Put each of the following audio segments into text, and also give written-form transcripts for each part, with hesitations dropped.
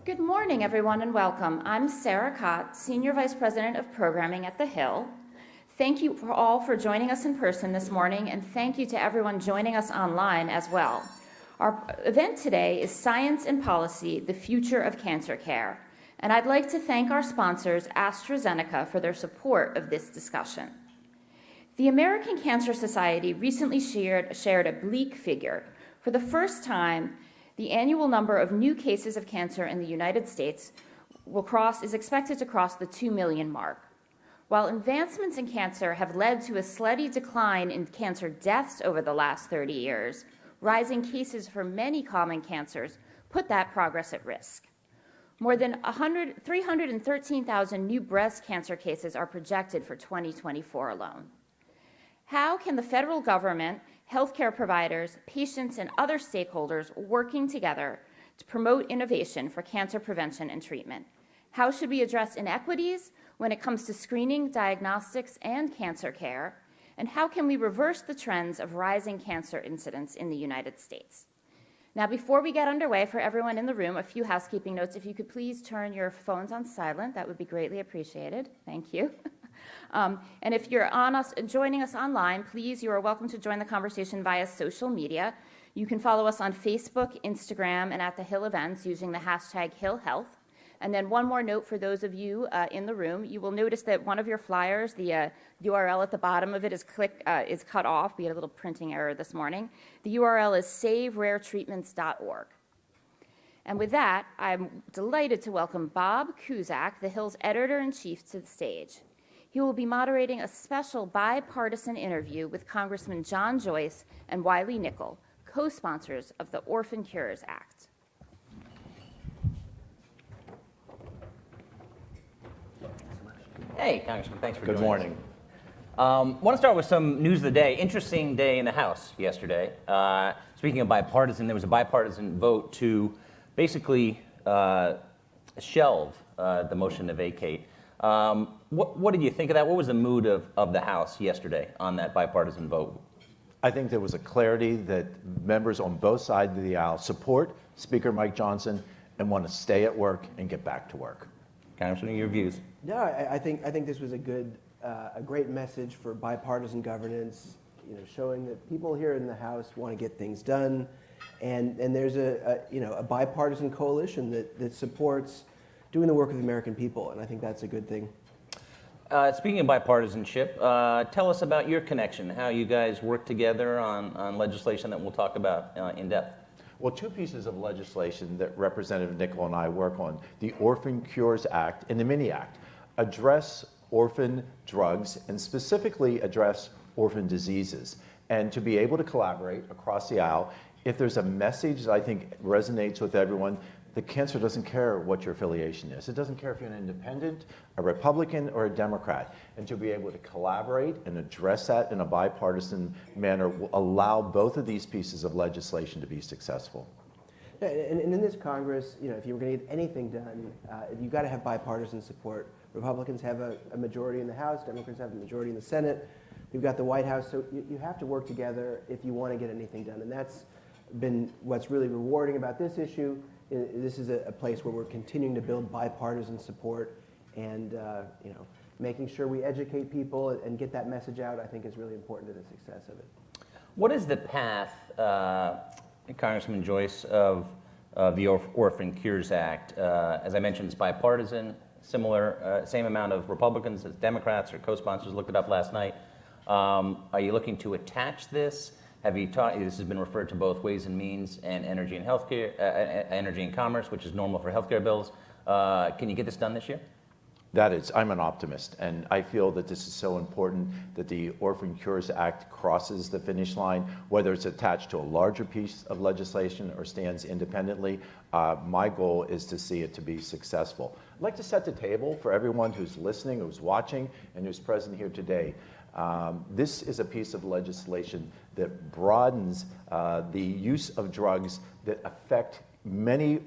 Good morning, everyone, and welcome. I'm Sarah Cott, Senior Vice President of Programming at The Hill. Thank you all for joining us in person this morning, and thank you to everyone joining us online as well. Our event today is Science and Policy, the Future of Cancer Care, and I'd like to thank our sponsors, AstraZeneca, for their support of this discussion. The American Cancer Society recently shared a bleak figure. For the first time, the annual number of new cases of cancer in the United States is expected to cross the 2 million mark. While advancements in cancer have led to a steady decline in cancer deaths over the last 30 years, rising cases for many common cancers put that progress at risk. More than 313,000 new breast cancer cases are projected for 2024 alone. How can the federal government, healthcare providers, patients, and other stakeholders working together to promote innovation for cancer prevention and treatment? How should we address inequities when it comes to screening, diagnostics, and cancer care? And how can we reverse the trends of rising cancer incidence in the United States? Now, before we get underway, for everyone in the room, a few housekeeping notes. If you could please turn your phones on silent, that would be greatly appreciated. Thank you. And if you're joining us online, please, you are welcome to join the conversation via social media. You can follow us on Facebook, Instagram, and at the Hill events using the hashtag HillHealth. And then one more note for those of you in the room, you will notice that one of your flyers, the URL at the bottom of it is cut off. We had a little printing error this morning. The URL is saveraretreatments.org. And with that, I'm delighted to welcome Bob Cusack, the Hill's editor-in-chief, to the stage. He will be moderating a special bipartisan interview with Congressman John Joyce and Wiley Nickel, co-sponsors of the Orphan Cures Act. Hey, Congressman, thanks for joining us. Good morning. Want to start with some news of the day. Interesting day in the House yesterday. Speaking of bipartisan, there was a bipartisan vote to basically shelve the motion to vacate. What did you think of that? What was the mood of the House yesterday on that bipartisan vote? I think there was a clarity that members on both sides of the aisle support Speaker Mike Johnson and want to stay at work and get back to work. Congressman, your views? No, I think this was a great message for bipartisan governance. Showing that people here in the House want to get things done, and there's a bipartisan coalition that supports doing the work of the American people, and I think that's a good thing. Speaking of bipartisanship, tell us about your connection, how you guys work together on legislation that we'll talk about in depth. Well, two pieces of legislation that Representative Nickel and I work on, the Orphan Cures Act and the Mini Act, address orphan drugs and specifically address orphan diseases. And to be able to collaborate across the aisle, if there's a message that I think resonates with everyone, the cancer doesn't care what your affiliation is. It doesn't care if you're an independent, a Republican, or a Democrat. And to be able to collaborate and address that in a bipartisan manner will allow both of these pieces of legislation to be successful. Yeah, and in this Congress, if you're going to get anything done, you've got to have bipartisan support. Republicans have a majority in the House, Democrats have a majority in the Senate. We've got the White House, so you have to work together if you want to get anything done. And that's been what's really rewarding about this issue. This is a place where we're continuing to build bipartisan support, and making sure we educate people and get that message out, I think, is really important to the success of it. What is the path, Congressman Joyce, of the Orphan Cures Act? As I mentioned, it's bipartisan, similar, same amount of Republicans as Democrats or co-sponsors. Looked it up last night. Are you looking to attach this? Have you taught? This has been referred to both Ways and Means and Energy and Healthcare, Energy and Commerce, which is normal for healthcare bills. Can you get this done this year? I'm an optimist, and I feel that this is so important that the Orphan Cures Act crosses the finish line, whether it's attached to a larger piece of legislation or stands independently. My goal is to see it to be successful. I'd like to set the table for everyone who's listening, who's watching, and who's present here today. This is a piece of legislation that broadens the use of drugs that affect many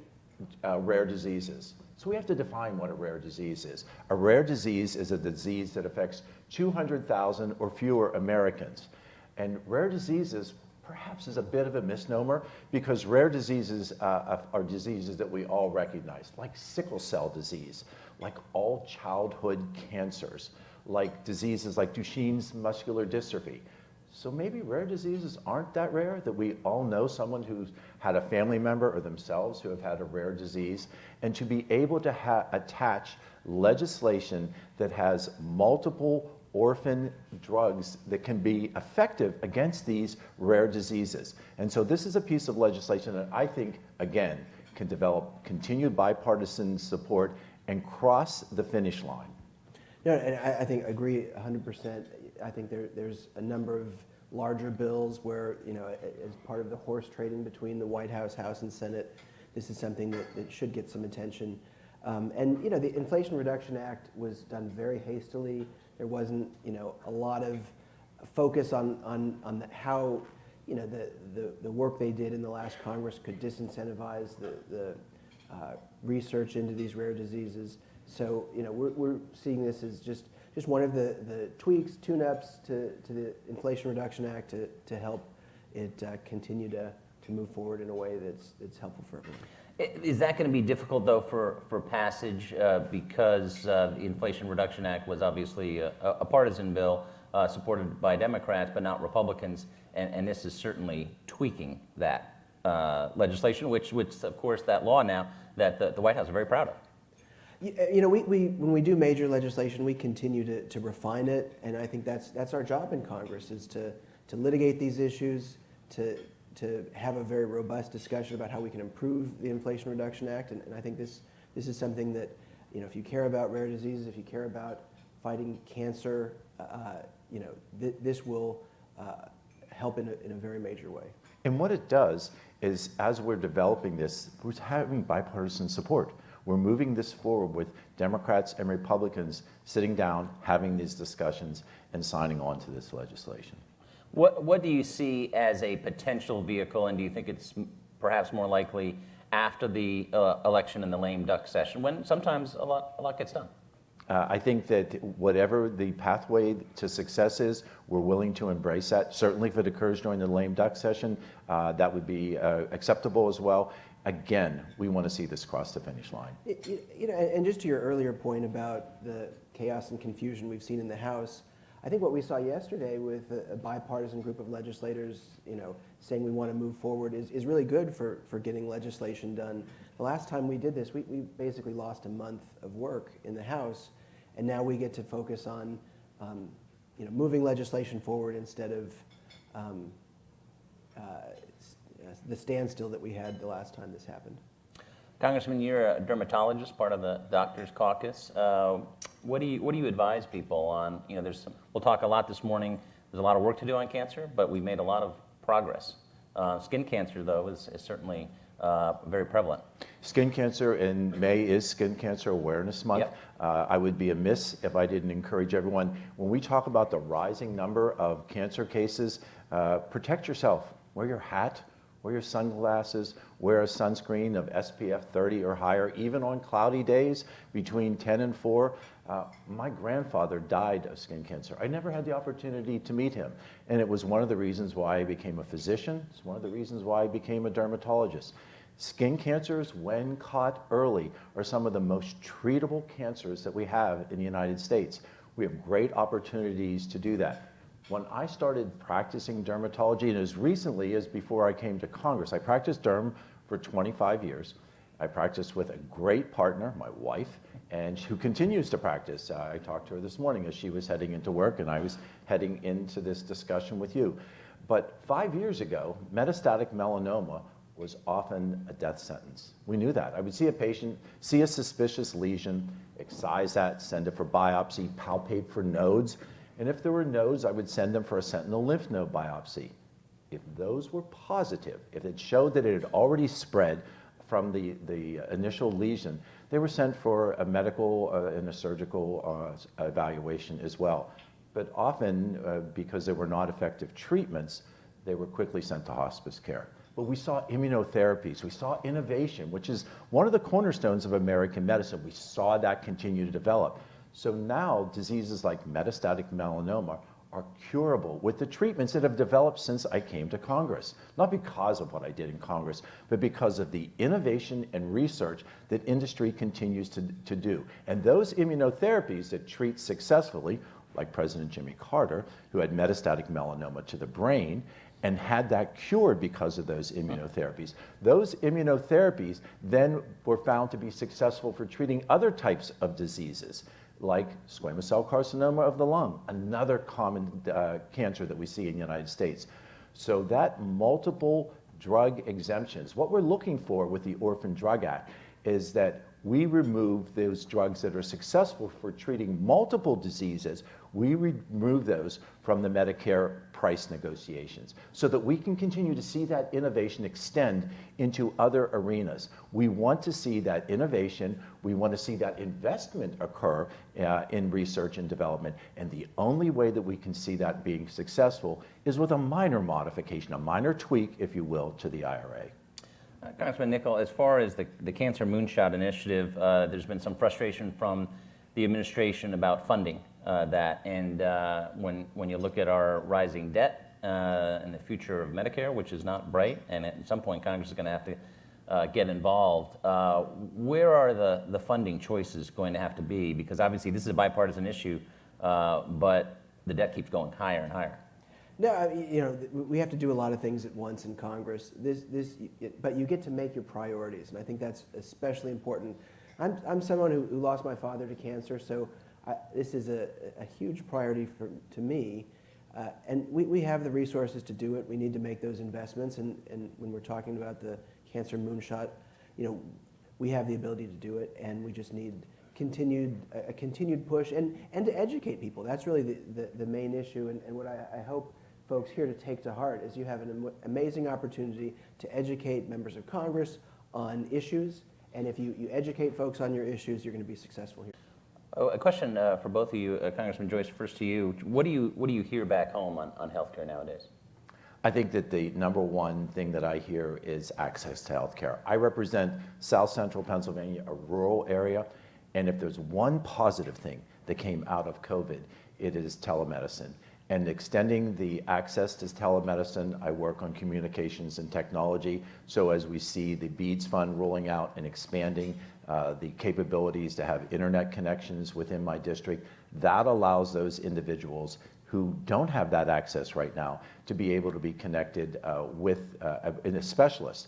rare diseases. So we have to define what a rare disease is. A rare disease is a disease that affects 200,000 or fewer Americans. And rare diseases perhaps is a bit of a misnomer, because rare diseases are diseases that we all recognize, like sickle cell disease, like all childhood cancers, like diseases like Duchenne's muscular dystrophy. So maybe rare diseases aren't that rare, that we all know someone who's had a family member or themselves who have had a rare disease, and to be able to attach legislation that has multiple orphan drugs that can be effective against these rare diseases. And so this is a piece of legislation that I think, again, can develop continued bipartisan support and cross the finish line. No, and I think agree 100%. I think there's a number of larger bills where, as part of the horse trading between the White House, House, and Senate, this is something that should get some attention. And the Inflation Reduction Act was done very hastily. There wasn't, a lot of focus on how, the work they did in the last Congress could disincentivize the research into these rare diseases. So, we're seeing this as just one of the tweaks, tune-ups to the Inflation Reduction Act to help it continue to move forward in a way that's helpful for everyone. Is that going to be difficult, though, for passage because the Inflation Reduction Act was obviously a partisan bill supported by Democrats but not Republicans, and this is certainly tweaking that legislation, which of course, that law now that the White House is very proud of. When we do major legislation, we continue to refine it, and I think that's our job in Congress, is to litigate these issues, to have a very robust discussion about how we can improve the Inflation Reduction Act, and I think this is something that, if you care about rare diseases, if you care about fighting cancer, this will help in a very major way. And what it does is, as we're developing this, we're having bipartisan support. We're moving this forward with Democrats and Republicans sitting down, having these discussions, and signing on to this legislation. What do you see as a potential vehicle, and do you think it's perhaps more likely after the election in the lame duck session, when sometimes a lot gets done? I think that whatever the pathway to success is, we're willing to embrace that. Certainly if it occurs during the lame duck session, that would be acceptable as well. Again, we want to see this cross the finish line. And just to your earlier point about the chaos and confusion we've seen in the House, I think what we saw yesterday with a bipartisan group of legislators, saying we want to move forward is really good for getting legislation done. The last time we did this, we basically lost a month of work in the House, and now we get to focus on, moving legislation forward instead of the standstill that we had the last time this happened. Congressman, you're a dermatologist, part of the Doctors Caucus. What do you advise people on? We'll talk a lot this morning. There's a lot of work to do on cancer, but we've made a lot of progress. Skin cancer, though, is certainly very prevalent. Skin cancer in May is Skin Cancer Awareness Month. Yep. I would be amiss if I didn't encourage everyone, when we talk about the rising number of cancer cases, protect yourself. Wear your hat, wear your sunglasses, wear a sunscreen of SPF 30 or higher, even on cloudy days between 10 and 4. My grandfather died of skin cancer. I never had the opportunity to meet him, and it was one of the reasons why I became a physician. It's one of the reasons why I became a dermatologist. Skin cancers, when caught early, are some of the most treatable cancers that we have in the United States. We have great opportunities to do that. When I started practicing dermatology, and as recently as before I came to Congress, I practiced derm for 25 years. I practiced with a great partner, my wife, and who continues to practice. I talked to her this morning as she was heading into work, and I was heading into this discussion with you. But 5 years ago, metastatic melanoma was often a death sentence. We knew that. I would see a patient, see a suspicious lesion, excise that, send it for biopsy, palpate for nodes, and if there were nodes, I would send them for a sentinel lymph node biopsy. If those were positive, if it showed that it had already spread from the initial lesion, they were sent for a medical and a surgical evaluation as well. But often, because there were not effective treatments, they were quickly sent to hospice care. But we saw immunotherapies, we saw innovation, which is one of the cornerstones of American medicine. We saw that continue to develop. So now diseases like metastatic melanoma are curable with the treatments that have developed since I came to Congress. Not because of what I did in Congress, but because of the innovation and research that industry continues to do. And those immunotherapies that treat successfully, like President Jimmy Carter, who had metastatic melanoma to the brain, and had that cured because of those immunotherapies. Those immunotherapies then were found to be successful for treating other types of diseases, like squamous cell carcinoma of the lung, another common cancer that we see in the United States. So that multiple drug exemptions, what we're looking for with the Orphan Drug Act is that we remove those drugs that are successful for treating multiple diseases, we remove those from the Medicare price negotiations so that we can continue to see that innovation extend into other arenas. We want to see that innovation, we want to see that investment occur in research and development, and the only way that we can see that being successful is with a minor modification, a minor tweak, if you will, to the IRA. Congressman Nickel, as far as the Cancer Moonshot Initiative, there's been some frustration from the administration about funding that. And when you look at our rising debt and the future of Medicare, which is not bright, and at some point Congress is going to have to get involved, where are the funding choices going to have to be? Because obviously this is a bipartisan issue, but the debt keeps going higher and higher. No, you know, we have to do a lot of things at once in Congress. But you get to make your priorities, and I think that's especially important. I'm someone who lost my father to cancer, so this is a huge priority to me. And we have the resources to do it. We need to make those investments, and when we're talking about the Cancer Moonshot, you know, we have the ability to do it, and we just need a continued push and to educate people. That's really the main issue, and what I hope folks here to take to heart is you have an amazing opportunity to educate members of Congress on issues, and if you educate folks on your issues, you're going to be successful here. Oh, a question for both of you, Congressman Joyce, first to you. What do you hear back home on healthcare nowadays? I think that the number one thing that I hear is access to health care. I represent South Central Pennsylvania, a rural area, and if there's one positive thing that came out of COVID, it is telemedicine. And extending the access to telemedicine, I work on communications and technology. So as we see the BEADS fund rolling out and expanding the capabilities to have internet connections within my district, that allows those individuals who don't have that access right now to be able to be connected with a specialist.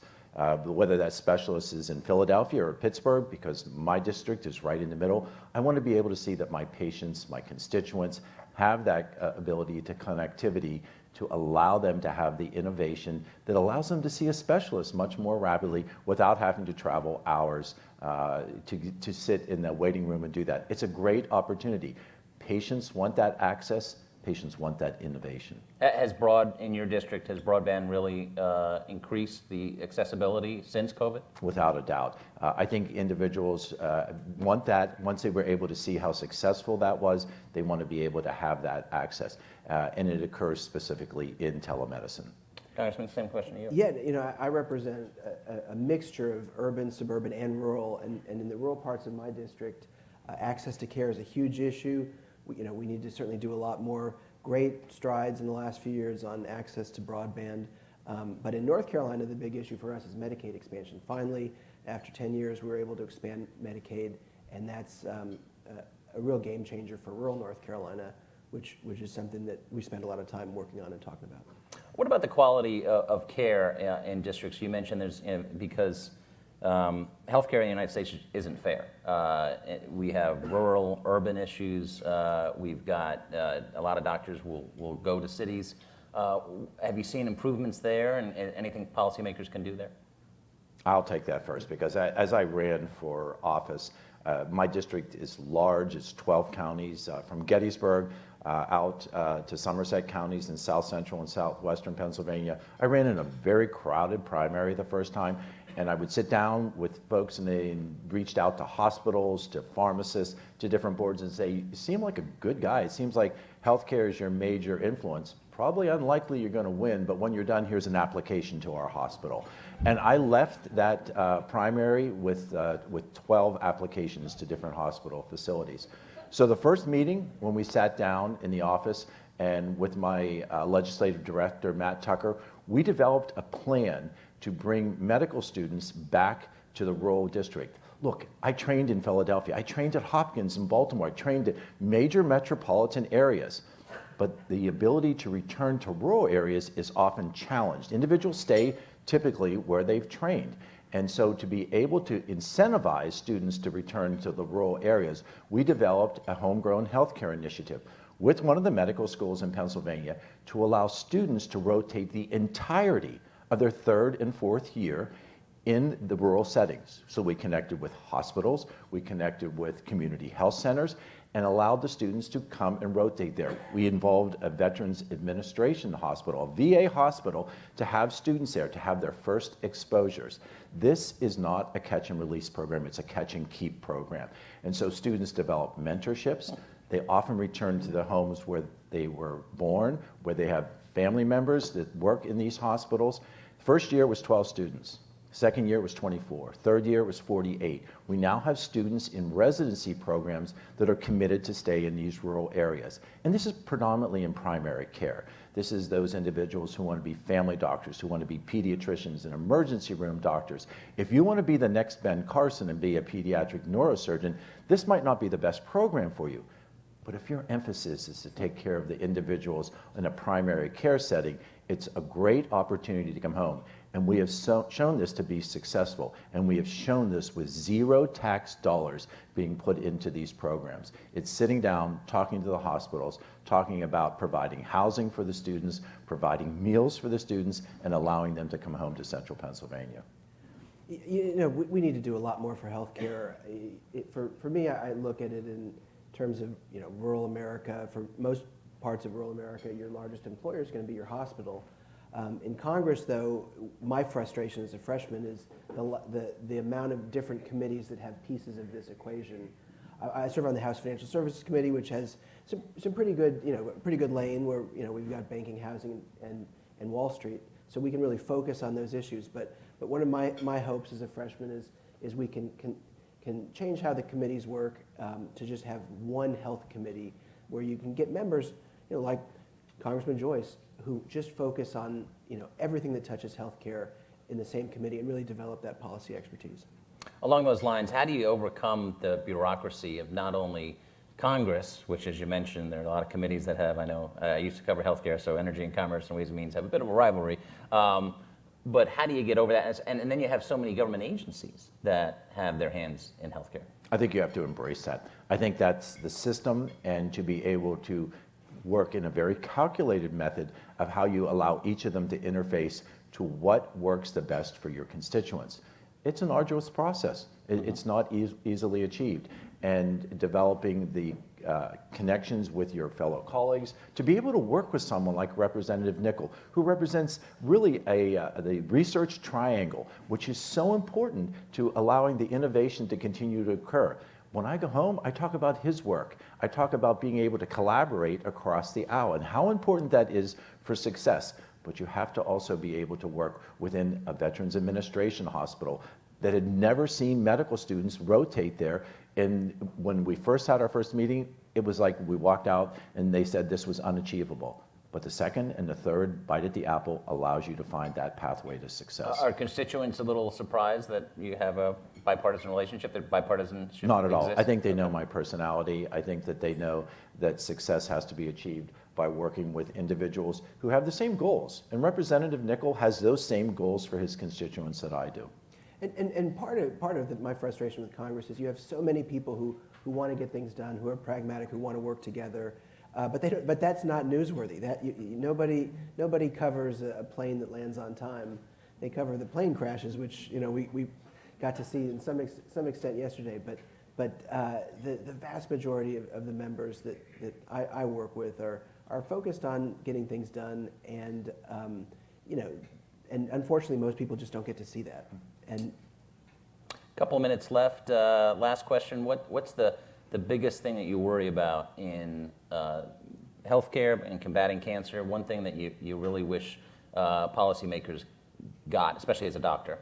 Whether that specialist is in Philadelphia or Pittsburgh, because my district is right in the middle, I want to be able to see that my patients, my constituents, have that ability to connectivity to allow them to have the innovation that allows them to see a specialist much more rapidly without having to travel hours to sit in the waiting room and do that. It's a great opportunity. Patients want that access. Patients want that innovation. In your district, has broadband really increased the accessibility since COVID? Without a doubt. I think individuals want that. Once they were able to see how successful that was, they want to be able to have that access. And it occurs specifically in telemedicine. Congressman, same question to you. Yeah, you know, I represent a mixture of urban, suburban, and rural. And in the rural parts of my district, access to care is a huge issue. We need to certainly do a lot more. Great strides in the last few years on access to broadband. But in North Carolina, the big issue for us is Medicaid expansion. Finally, after 10 years, we were able to expand Medicaid, and that's a real game changer for rural North Carolina, which is something that we spend a lot of time working on and talking about. What about the quality of care in districts? You mentioned because healthcare in the United States isn't fair. We have rural, urban issues. We've got a lot of doctors will go to cities. Have you seen improvements there, and anything policymakers can do there? I'll take that first, because as I ran for office, my district is large. It's 12 counties from Gettysburg out to Somerset counties in South Central and Southwestern Pennsylvania. I ran in a very crowded primary the first time, and I would sit down with folks, and they reached out to hospitals, to pharmacists, to different boards, and say, "You seem like a good guy. It seems like healthcare is your major influence. Probably unlikely you're going to win, but when you're done, here's an application to our hospital." And I left that primary with 12 applications to different hospital facilities. So the first meeting, when we sat down in the office, and with my legislative director, Matt Tucker, we developed a plan to bring medical students back to the rural district. Look, I trained in Philadelphia. I trained at Hopkins in Baltimore. I trained at major metropolitan areas. But the ability to return to rural areas is often challenged. Individuals stay typically where they've trained. And so to be able to incentivize students to return to the rural areas, we developed a homegrown healthcare initiative with one of the medical schools in Pennsylvania to allow students to rotate the entirety of their third and fourth year in the rural settings. So we connected with hospitals, we connected with community health centers, and allowed the students to come and rotate there. We involved a Veterans Administration hospital, a VA hospital, to have students there, to have their first exposures. This is not a catch and release program, it's a catch and keep program. And so students develop mentorships. They often return to the homes where they were born, where they have family members that work in these hospitals. First year was 12 students. Second year was 24. Third year was 48. We now have students in residency programs that are committed to stay in these rural areas. And this is predominantly in primary care. This is those individuals who want to be family doctors, who want to be pediatricians and emergency room doctors. If you want to be the next Ben Carson and be a pediatric neurosurgeon, this might not be the best program for you. But if your emphasis is to take care of the individuals in a primary care setting, it's a great opportunity to come home. And we have shown this to be successful, and we have shown this with zero tax dollars being put into these programs. It's sitting down, talking to the hospitals, talking about providing housing for the students, providing meals for the students, and allowing them to come home to central Pennsylvania. You know, we need to do a lot more for healthcare. For me, I look at it in terms of, you know, rural America. For most parts of rural America, your largest employer is going to be your hospital. In Congress, though, my frustration as a freshman is the amount of different committees that have pieces of this equation. I serve on the House Financial Services Committee, which has some pretty good, pretty good lane where, we've got banking, housing, and Wall Street, so we can really focus on those issues. But one of my hopes as a freshman is we can change how the committees work to just have one health committee where you can get members, like Congressman Joyce, who just focus on everything that touches healthcare in the same committee and really develop that policy expertise. Along those lines, how do you overcome the bureaucracy of not only Congress, which, as you mentioned, there are a lot of committees that have, I used to cover healthcare, so Energy and Commerce and Ways and Means have a bit of a rivalry. But how do you get over that? And then you have so many government agencies that have their hands in healthcare. I think you have to embrace that. I think that's the system, and to be able to work in a very calculated method of how you allow each of them to interface to what works the best for your constituents. It's an arduous process. It's not easily achieved. And developing the connections with your fellow colleagues, to be able to work with someone like Representative Nickel, who represents really the research triangle, which is so important to allowing the innovation to continue to occur. When I go home, I talk about his work. I talk about being able to collaborate across the aisle and how important that is for success. But you have to also be able to work within a Veterans Administration hospital that had never seen medical students rotate there. And when we first had our first meeting, it was like we walked out and they said this was unachievable. But the second and the third bite at the apple allows you to find that pathway to success. Are constituents a little surprised that you have a bipartisan relationship, that bipartisanship Not at all. exists? I think they know my personality. I think that they know that success has to be achieved by working with individuals who have the same goals. And Representative Nickel has those same goals for his constituents that I do. And part of my frustration with Congress is you have so many people who want to get things done, who are pragmatic, who want to work together, but that's not newsworthy. Nobody covers a plane that lands on time. They cover the plane crashes, which we got to see in some extent yesterday. But the vast majority of the members that I work with are focused on getting things done, and and unfortunately most people just don't get to see that. And couple of minutes left. Last question. What's the biggest thing that you worry about in healthcare and combating cancer? One thing that you really wish policymakers got, especially as a doctor?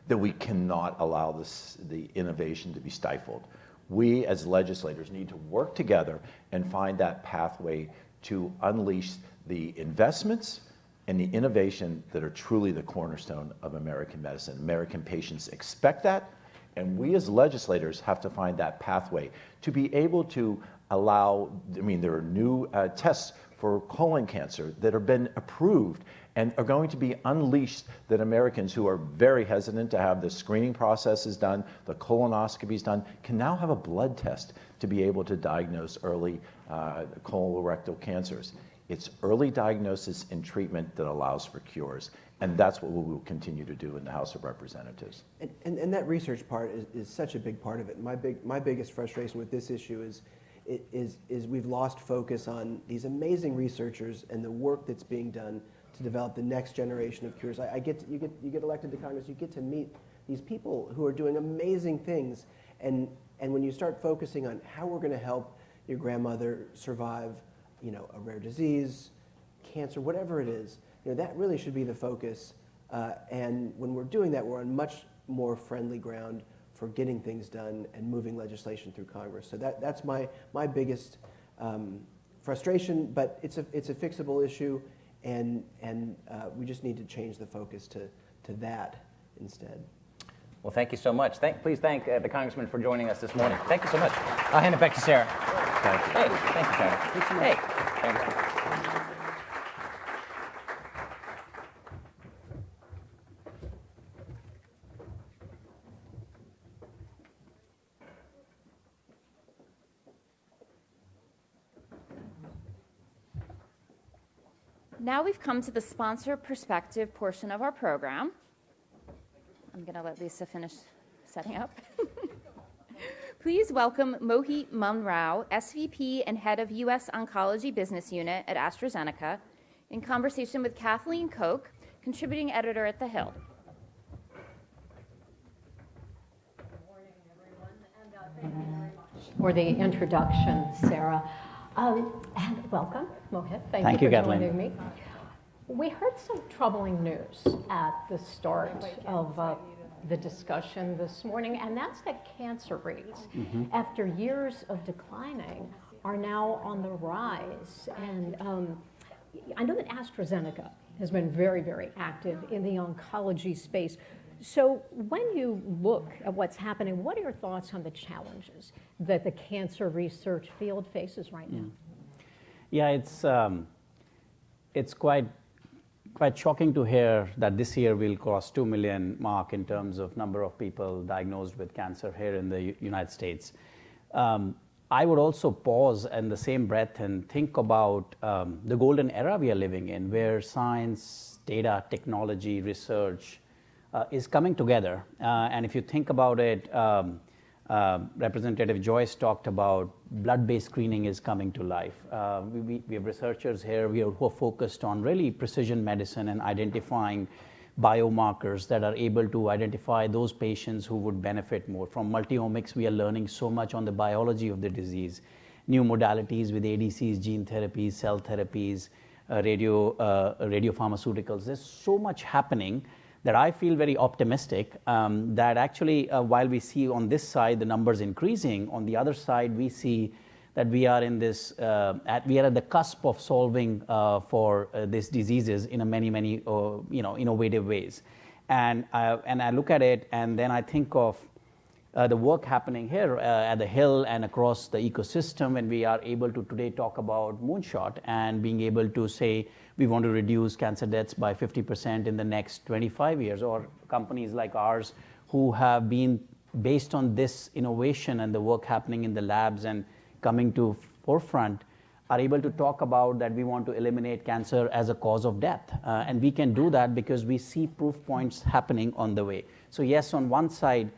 That we cannot allow the innovation to be stifled. We as legislators need to work together and find that pathway to unleash the investments and the innovation that are truly the cornerstone of American medicine. American patients expect that, and we as legislators have to find that pathway to be able to allow, there are new tests for colon cancer that have been approved and are going to be unleashed, that Americans who are very hesitant to have the screening processes done, the colonoscopies done, can now have a blood test to be able to diagnose early colorectal cancers. It's early diagnosis and treatment that allows for cures, and that's what we will continue to do in the House of Representatives. And that research part is such a big part of it. My biggest frustration with this issue is we've lost focus on these amazing researchers and the work that's being done to develop the next generation of cures. You get elected to Congress, you get to meet these people who are doing amazing things, and when you start focusing on how we're going to help your grandmother survive, a rare disease, cancer, whatever it is, that really should be the focus. And when we're doing that, we're on much more friendly ground for getting things done and moving legislation through Congress. So that's my biggest frustration, but it's a fixable issue, and we just need to change the focus to that instead. Well, thank you so much. Please thank the Congressman for joining us this morning. Thank you so much. I'll hand it back to Sarah. Thank you. Hey, thank you, Sarah. Hey, thank you. Now we've come to the sponsor perspective portion of our program. I'm going to let Lisa finish setting up. Please welcome Mohit Munrao, SVP and Head of U.S. Oncology Business Unit at AstraZeneca, in conversation with Kathleen Koch, contributing editor at The Hill. Good morning, everyone, and thank you very much for the introduction, Sarah. And welcome, Mohit. Thank you for joining me. We heard some troubling news at the start of the discussion this morning, and that's that cancer rates, after years of declining, are now on the rise. And I know that AstraZeneca has been very, very active in the oncology space. So when you look at what's happening, what are your thoughts on the challenges that the cancer research field faces right now? Yeah, it's quite shocking to hear that this year we'll cross 2 million mark in terms of number of people diagnosed with cancer here in the United States. I would also pause in the same breath and think about the golden era we are living in, where science, data, technology, research is coming together. And if you think about it, Representative Joyce talked about blood-based screening is coming to life. We have researchers here who are focused on really precision medicine and identifying biomarkers that are able to identify those patients who would benefit more. From multiomics, we are learning so much on the biology of the disease. New modalities with ADCs, gene therapies, cell therapies, radiopharmaceuticals. There's so much happening that I feel very optimistic that actually while we see on this side the numbers increasing, on the other side we see that we are in this, we are at the cusp of solving for these diseases in a many innovative ways. And I look at it and then I think of the work happening here at the Hill and across the ecosystem, and we are able to today talk about moonshot and being able to say we want to reduce cancer deaths by 50% in the next 25 years, or companies like ours who have been based on this innovation and the work happening in the labs and coming to forefront are able to talk about that we want to eliminate cancer as a cause of death. And we can do that because we see proof points happening on the way. So yes, on one side,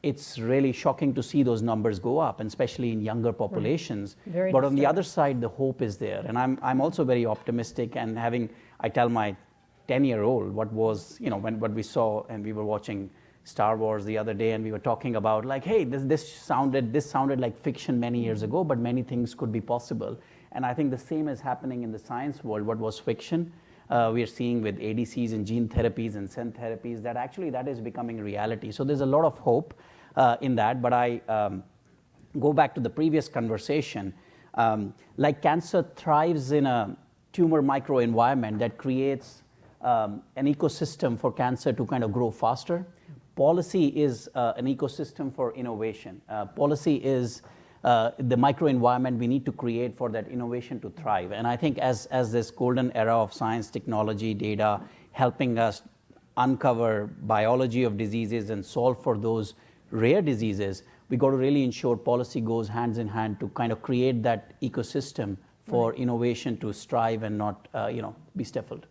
it's really shocking to see those numbers go up, and especially in younger populations. Very but on the other side, the hope is there. And I'm also very optimistic, and I tell my 10-year-old what we saw, and we were watching Star Wars the other day, and we were talking about like, hey, this sounded like fiction many years ago, but many things could be possible. And I think the same is happening in the science world. What was fiction, we are seeing with ADCs and gene therapies and cell therapies, that is becoming reality. So there's a lot of hope in that. But I go back to the previous conversation. Like cancer thrives in a tumor microenvironment that creates an ecosystem for cancer to kind of grow faster. Policy is an ecosystem for innovation. Policy is the microenvironment we need to create for that innovation to thrive. And I think as this golden era of science, technology, data, helping us uncover biology of diseases and solve for those rare diseases, we got to really ensure policy goes hands in hand to kind of create that ecosystem for innovation to strive and not, be stifled.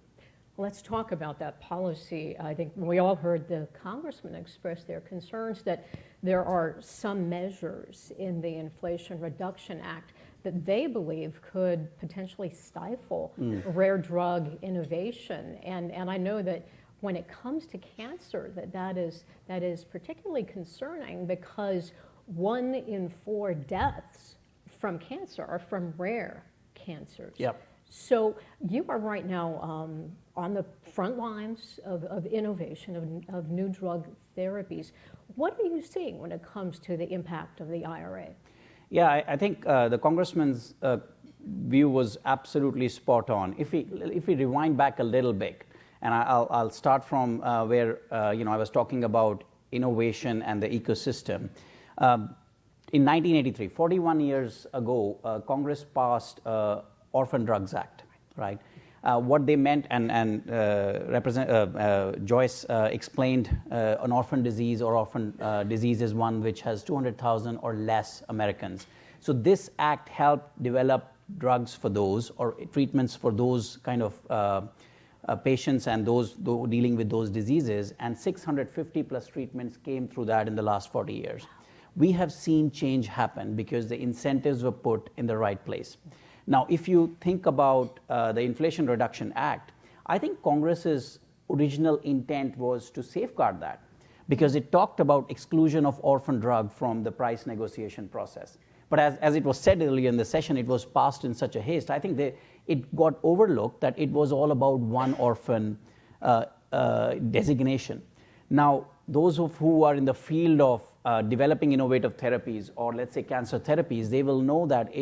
Let's talk about that policy. I think we all heard the congressman express their concerns that there are some measures in the Inflation Reduction Act that they believe could potentially stifle rare drug innovation. And I know that when it comes to cancer, that is particularly concerning because 1 in 4 deaths from cancer are from rare cancers. Yep. So you are right now on the front lines of innovation, of new drug therapies. What are you seeing when it comes to the impact of the IRA? Yeah, I think the congressman's view was absolutely spot on. If we rewind back a little bit, and I'll start from where I was talking about innovation and the ecosystem. In 1983, 41 years ago, Congress passed Orphan Drugs Act, right? What they meant, and Joyce explained, an orphan disease or orphan disease is one which has 200,000 or less Americans. So this act helped develop drugs for those or treatments for those kind of patients and those dealing with those diseases, and 650 plus treatments came through that in the last 40 years. We have seen change happen because the incentives were put in the right place. Now, if you think about the Inflation Reduction Act, I think Congress's original intent was to safeguard that because it talked about exclusion of orphan drug from the price negotiation process. But as it was said earlier in the session, it was passed in such a haste. I think it got overlooked that it was all about one orphan designation. Now, those who are in the field of developing innovative therapies or let's say cancer therapies, they will know that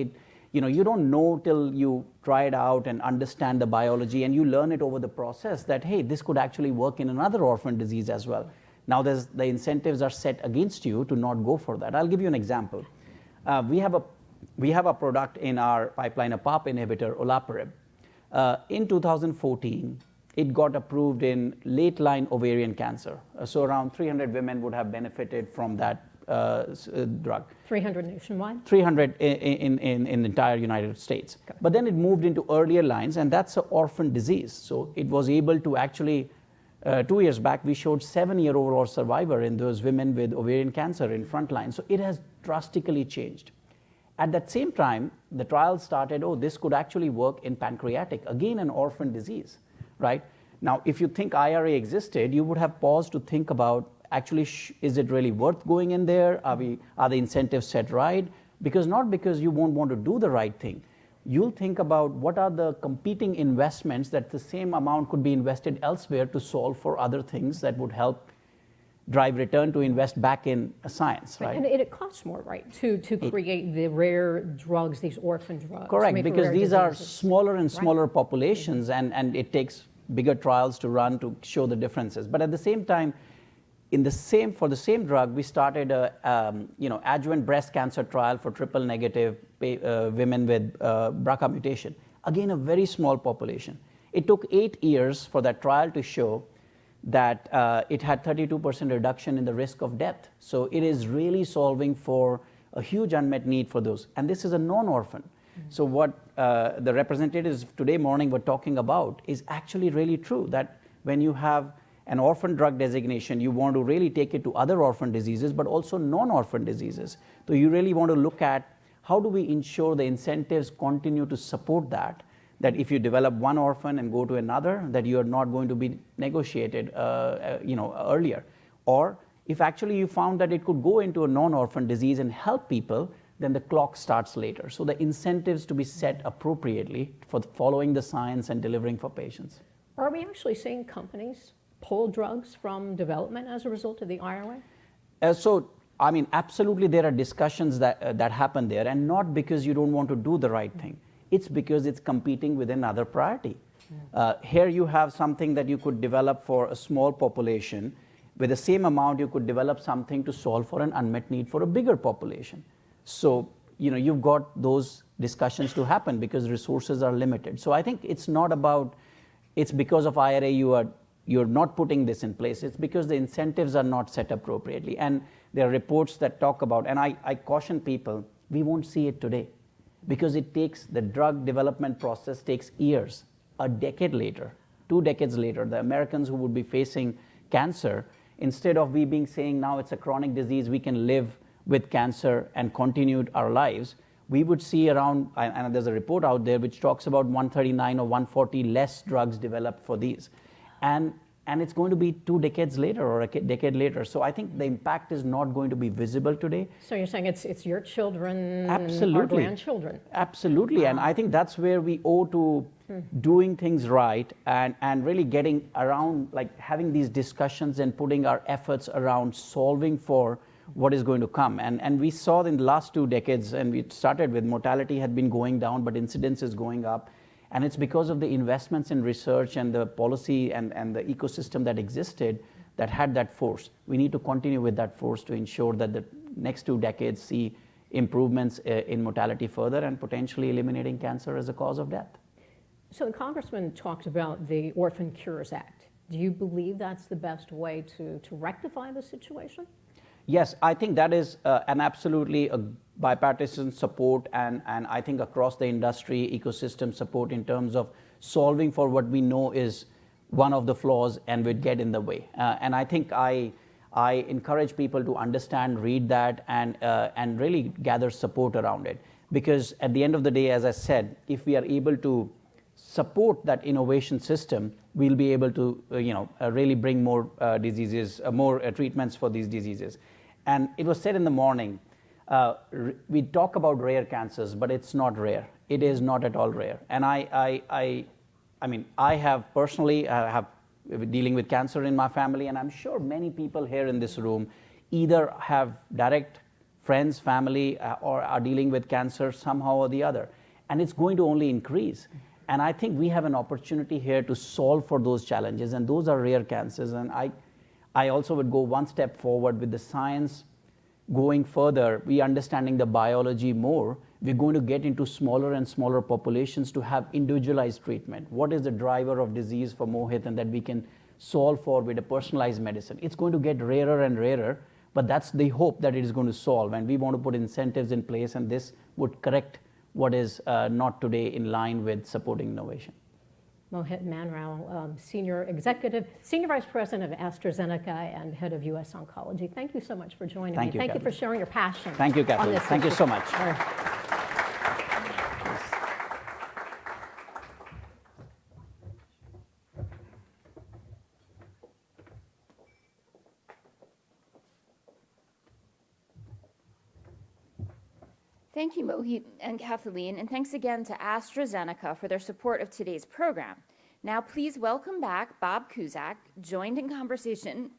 you don't know till you try it out and understand the biology and you learn it over the process that, hey, this could actually work in another orphan disease as well. Now the incentives are set against you to not go for that. I'll give you an example. We have a product in our pipeline, a PARP inhibitor, olaparib. In 2014, it got approved in late-line ovarian cancer. So around 300 women would have benefited from that drug. 300 nationwide? 300 in the entire United States. Okay. But then it moved into earlier lines, and that's an orphan disease. So it was able to actually, 2 years back, we showed 7-year overall survivor in those women with ovarian cancer in frontline. So it has drastically changed. At that same time, the trial started, this could actually work in pancreatic, again an orphan disease, right? Now, if you think IRA existed, you would have paused to think about, actually, is it really worth going in there? Are the incentives set right? Not because you won't want to do the right thing. You'll think about what are the competing investments that the same amount could be invested elsewhere to solve for other things that would help drive return to invest back in science, right? And it costs more, right, to create the rare drugs, these orphan drugs. Correct, because these are smaller and smaller populations, and it takes bigger trials to run to show the differences. But at the same time, for the same drug, we started a adjuvant breast cancer trial for triple negative women with BRCA mutation. Again, a very small population. It took 8 years for that trial to show that it had 32% reduction in the risk of death. So it is really solving for a huge unmet need for those. And this is a non-orphan. So what the representatives today morning were talking about is actually really true, that when you have an orphan drug designation, you want to really take it to other orphan diseases, but also non-orphan diseases. So you really want to look at how do we ensure the incentives continue to support that if you develop one orphan and go to another, that you are not going to be negotiated earlier. Or if actually you found that it could go into a non-orphan disease and help people, then the clock starts later. So the incentives to be set appropriately for following the science and delivering for patients. Are we actually seeing companies pull drugs from development as a result of the IRA? So I mean, absolutely there are discussions that happen there, and not because you don't want to do the right thing. It's because it's competing with another priority. Here you have something that you could develop for a small population. With the same amount, you could develop something to solve for an unmet need for a bigger population. So, you've got those discussions to happen because resources are limited. So I think it's not about, it's because of IRA you're not putting this in place. It's because the incentives are not set appropriately. And there are reports that talk about, and I caution people, we won't see it today because the drug development process takes years. A decade later, 2 decades later, the Americans who would be facing cancer, instead of we saying now it's a chronic disease, we can live with cancer and continue our lives, we would see around, and there's a report out there which talks about 139 or 140 less drugs developed for these. And it's going to be 2 decades later or a decade later. So I think the impact is not going to be visible today. So you're saying it's your children, Absolutely. our grandchildren. Absolutely. Wow. And I think that's where we owe to doing things right and really getting around, like having these discussions and putting our efforts around solving for what is going to come. And we saw in the last 2 decades, and we started with mortality had been going down, but incidence is going up. And it's because of the investments in research and the policy and the ecosystem that existed that had that force. We need to continue with that force to ensure that the next 2 decades see improvements in mortality further and potentially eliminating cancer as a cause of death. So the Congressman talked about the Orphan Cures Act. Do you believe that's the best way to rectify the situation? Yes, I think that is an absolutely a bipartisan support and I think across the industry ecosystem support in terms of solving for what we know is one of the flaws and would get in the way. And I think I encourage people to understand, read that, and really gather support around it. Because at the end of the day, as I said, if we are able to support that innovation system, we'll be able to really bring more diseases, more treatments for these diseases. And it was said in the morning, we talk about rare cancers, but it's not rare. It is not at all rare. And I mean, I have personally have dealing with cancer in my family, and I'm sure many people here in this room either have direct friends, family, or are dealing with cancer somehow or the other. And it's going to only increase. And I think we have an opportunity here to solve for those challenges, and those are rare cancers. And I also would go one step forward with the science going further, we understanding the biology more, we're going to get into smaller and smaller populations to have individualized treatment. What is the driver of disease for Mohit and that we can solve for with a personalized medicine? It's going to get rarer and rarer, but that's the hope that it is going to solve. And we want to put incentives in place, and this would correct what is not today in line with supporting innovation. Mohit Manrao, Senior Vice President of AstraZeneca and Head of U.S. Oncology. Thank you so much for joining me. Thank you for sharing your passion. Thank you, Kathleen. Thank you so much. Thank you, Mohit and Kathleen, and thanks again to AstraZeneca for their support of today's program. Now, please welcome back Bob Cusack, joined in conversation,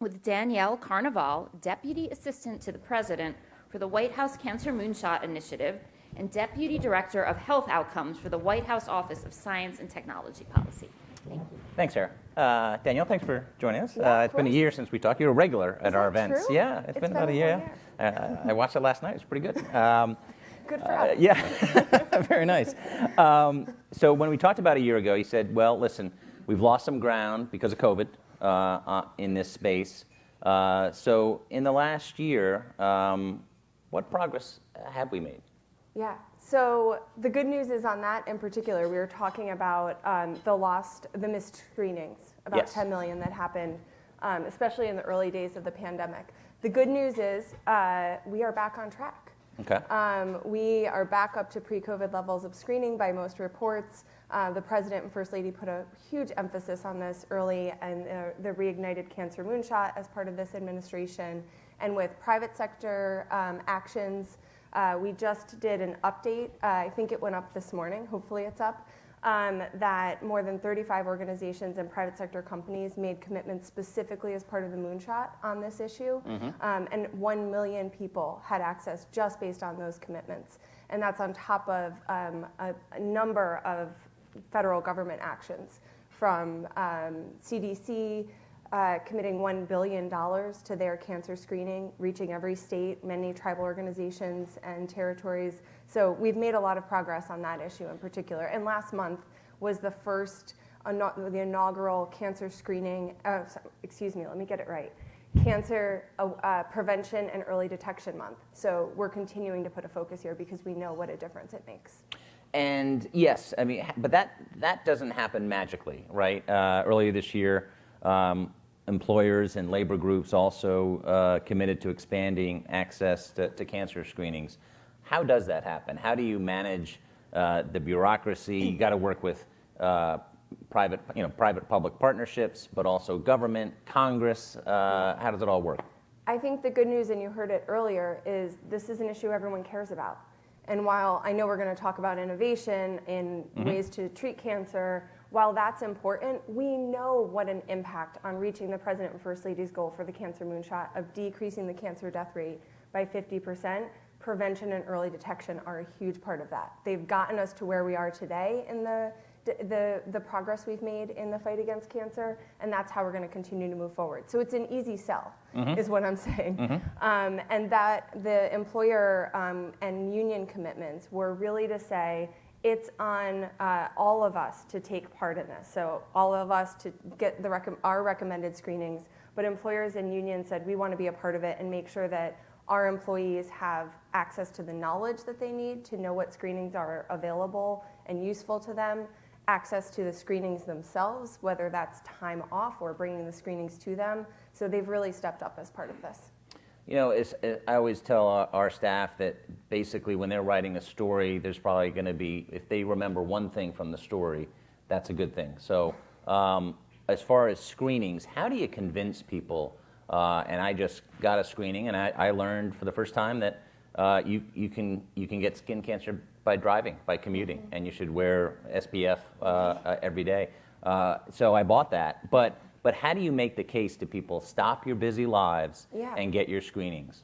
with Danielle Carnival, Deputy Assistant to the President for the White House Cancer Moonshot Initiative and Deputy Director of Health Outcomes for the White House Office of Science and Technology Policy. Thank you. Thanks, Sarah. Danielle, thanks for joining us. It's been a year since we talked. You're a regular at our events. True? Yeah, it's been about a year. I watched it last night. It's pretty good. Good for us. Yeah, very nice. So when we talked about a year ago, you said, well, listen, we've lost some ground because of COVID in this space. So in the last year, what progress have we made? Yeah. So the good news is on that in particular, we were talking about the missed screenings, about Yes. 10 million that happened, especially in the early days of the pandemic. The good news is we are back on track. Okay. We are back up to pre-COVID levels of screening by most reports. The President and First Lady put a huge emphasis on this early, and the Reignited Cancer Moonshot as part of this administration. And with private sector actions, we just did an update. I think it went up this morning. Hopefully it's up. that more than 35 organizations and private sector companies made commitments specifically as part of the moonshot on this issue. And 1 million people had access just based on those commitments. And that's on top of a number of federal government actions, from CDC committing $1 billion to their cancer screening, reaching every state, many tribal organizations and territories. So we've made a lot of progress on that issue in particular. And last month was the the inaugural cancer screening, let me get it right, Cancer Prevention and Early Detection Month. So we're continuing to put a focus here because we know what a difference it makes. And yes, I mean, but that doesn't happen magically, right? Earlier this year, employers and labor groups also committed to expanding access to cancer screenings. How does that happen? How do you manage the bureaucracy? You got to work with private-public partnerships, but also government, Congress. How does it all work? I think the good news, and you heard it earlier, is this is an issue everyone cares about. And while I know we're going to talk about innovation in ways to treat cancer, while that's important, we know what an impact on reaching the President and First Lady's goal for the Cancer Moonshot of decreasing the cancer death rate by 50%. Prevention and early detection are a huge part of that. They've gotten us to where we are today in the progress we've made in the fight against cancer, and that's how we're going to continue to move forward. So it's an easy sell, is what I'm saying. And that the employer and union commitments were really to say, it's on all of us to take part in this. So all of us to get our recommended screenings, but employers and unions said we want to be a part of it and make sure that our employees have access to the knowledge that they need to know what screenings are available and useful to them, access to the screenings themselves, whether that's time off or bringing the screenings to them. So they've really stepped up as part of this. You know, I always tell our staff that basically when they're writing a story, there's probably going to be, if they remember one thing from the story, that's a good thing. So as far as screenings, how do you convince people? And I just got a screening, and I learned for the first time that you can get skin cancer by driving, by commuting, and you should wear SPF every day. So I bought that. But how do you make the case to people, stop your busy lives and get your screenings?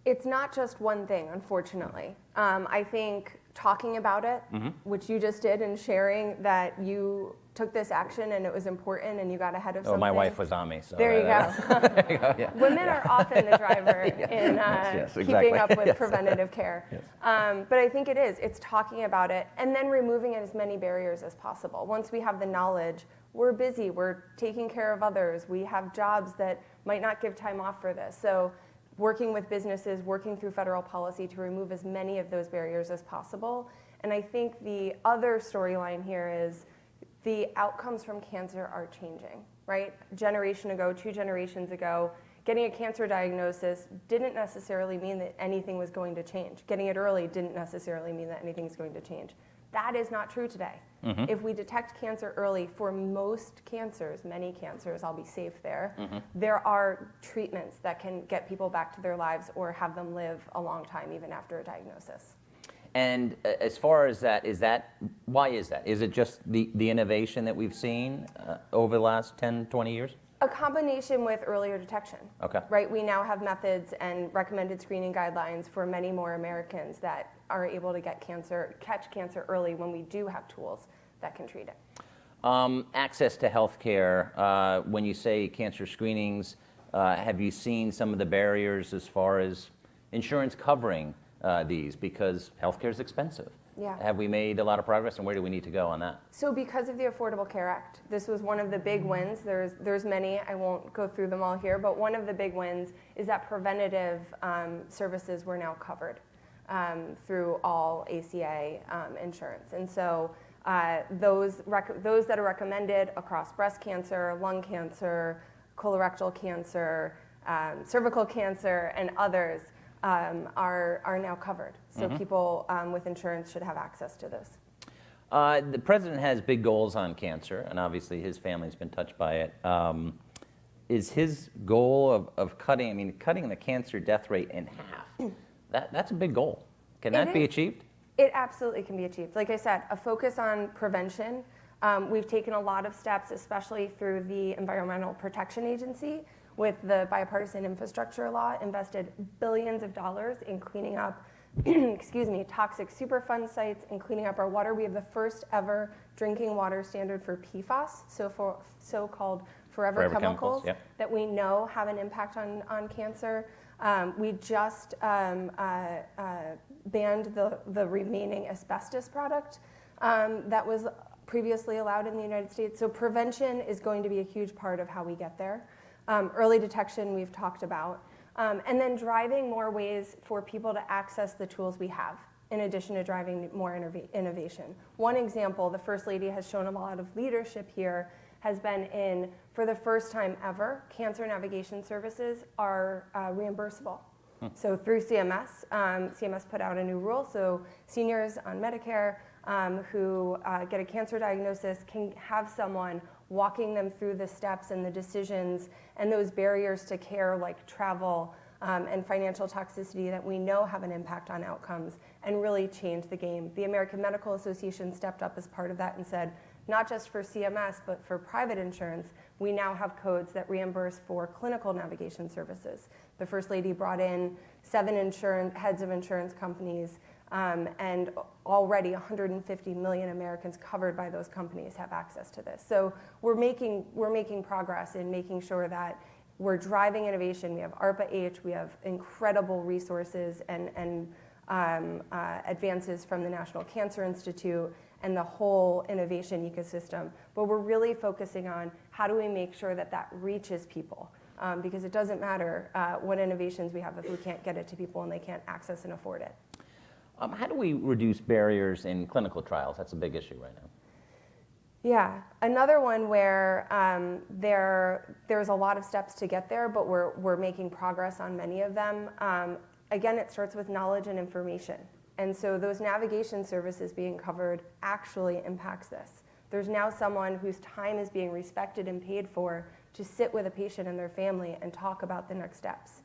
It's not just one thing, unfortunately. I think talking about it, which you just did, and sharing that you took this action and it was important and you got ahead of something. Oh, my wife was on me. So there you go. There you go. Yeah. Women are often the driver in keeping up with preventative care. Yes. But I think it is. It's talking about it and then removing as many barriers as possible. Once we have the knowledge, we're busy, we're taking care of others, we have jobs that might not give time off for this. So working with businesses, working through federal policy to remove as many of those barriers as possible. And I think the other storyline here is the outcomes from cancer are changing, right? A generation ago, 2 generations ago, getting a cancer diagnosis didn't necessarily mean that anything was going to change. Getting it early didn't necessarily mean that anything's going to change. That is not true today. If we detect cancer early for most cancers, many cancers, I'll be safe there, there are treatments that can get people back to their lives or have them live a long time even after a diagnosis. And as far as that, why is that? Is it just the innovation that we've seen over the last 10, 20 years? A combination with earlier detection. Okay. Right, we now have methods and recommended screening guidelines for many more Americans that are able to catch cancer early when we do have tools that can treat it. Access to health care, when you say cancer screenings, have you seen some of the barriers as far as insurance covering these? Because healthcare is expensive. Yeah. Have we made a lot of progress, and where do we need to go on that? So because of the Affordable Care Act, this was one of the big wins. There's many, I won't go through them all here, but one of the big wins is that preventative services were now covered through all ACA insurance. And so those that are recommended across breast cancer, lung cancer, colorectal cancer, cervical cancer, and others are now covered. So people with insurance should have access to this. The president has big goals on cancer, and obviously his family's been touched by it. Is his goal of cutting the cancer death rate in half? That's a big goal. Can that be achieved? It absolutely can be achieved. Like I said, a focus on prevention. We've taken a lot of steps, especially through the Environmental Protection Agency with the bipartisan infrastructure law, invested billions of dollars in cleaning up excuse me, toxic Superfund sites and cleaning up our water. We have the first ever drinking water standard for PFAS, so-called forever chemicals yep. that we know have an impact on cancer. We just banned the remaining asbestos product that was previously allowed in the United States. So prevention is going to be a huge part of how we get there. Early detection we've talked about. And then driving more ways for people to access the tools we have, in addition to driving more innovation. One example, the First Lady has shown a lot of leadership here, has been in, for the first time ever, cancer navigation services are reimbursable. So through CMS, CMS put out a new rule, so seniors on Medicare who get a cancer diagnosis can have someone walking them through the steps and the decisions and those barriers to care like travel and financial toxicity that we know have an impact on outcomes and really change the game. The American Medical Association stepped up as part of that and said, not just for CMS, but for private insurance, we now have codes that reimburse for clinical navigation services. The First Lady brought in 7 heads of insurance companies, and already 150 million Americans covered by those companies have access to this. So we're making progress in making sure that we're driving innovation. We have ARPA-H, we have incredible resources and advances from the National Cancer Institute and the whole innovation ecosystem. But we're really focusing on how do we make sure that that reaches people. Because it doesn't matter what innovations we have if we can't get it to people and they can't access and afford it. How do we reduce barriers in clinical trials? That's a big issue right now. Yeah, another one where there's a lot of steps to get there, but we're making progress on many of them. Again, it starts with knowledge and information. And so those navigation services being covered actually impacts this. There's now someone whose time is being respected and paid for to sit with a patient and their family and talk about the next steps.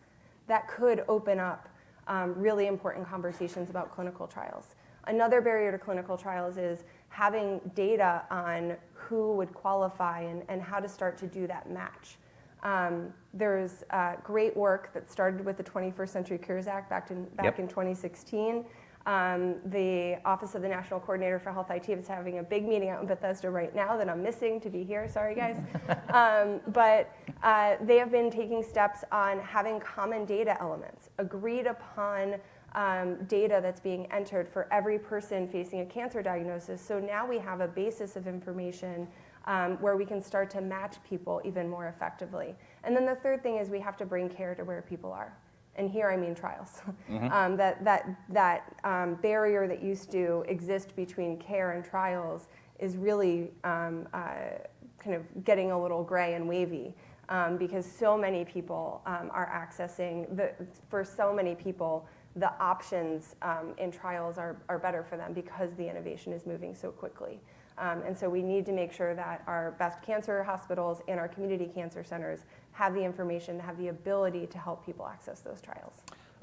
That could open up really important conversations about clinical trials. Another barrier to clinical trials is having data on who would qualify and how to start to do that match. There's great work that started with the 21st Century Cures Act back in 2016. The Office of the National Coordinator for Health IT is having a big meeting out in Bethesda right now that I'm missing to be here. Sorry, guys. But they have been taking steps on having common data elements, agreed upon data that's being entered for every person facing a cancer diagnosis. So now we have a basis of information where we can start to match people even more effectively. And then the third thing is we have to bring care to where people are. And here I mean trials. Mm-hmm. That barrier that used to exist between care and trials is really kind of getting a little gray and wavy because so many people are accessing, for so many people, the options in trials are better for them because the innovation is moving so quickly. And so we need to make sure that our best cancer hospitals and our community cancer centers have the information, have the ability to help people access those trials.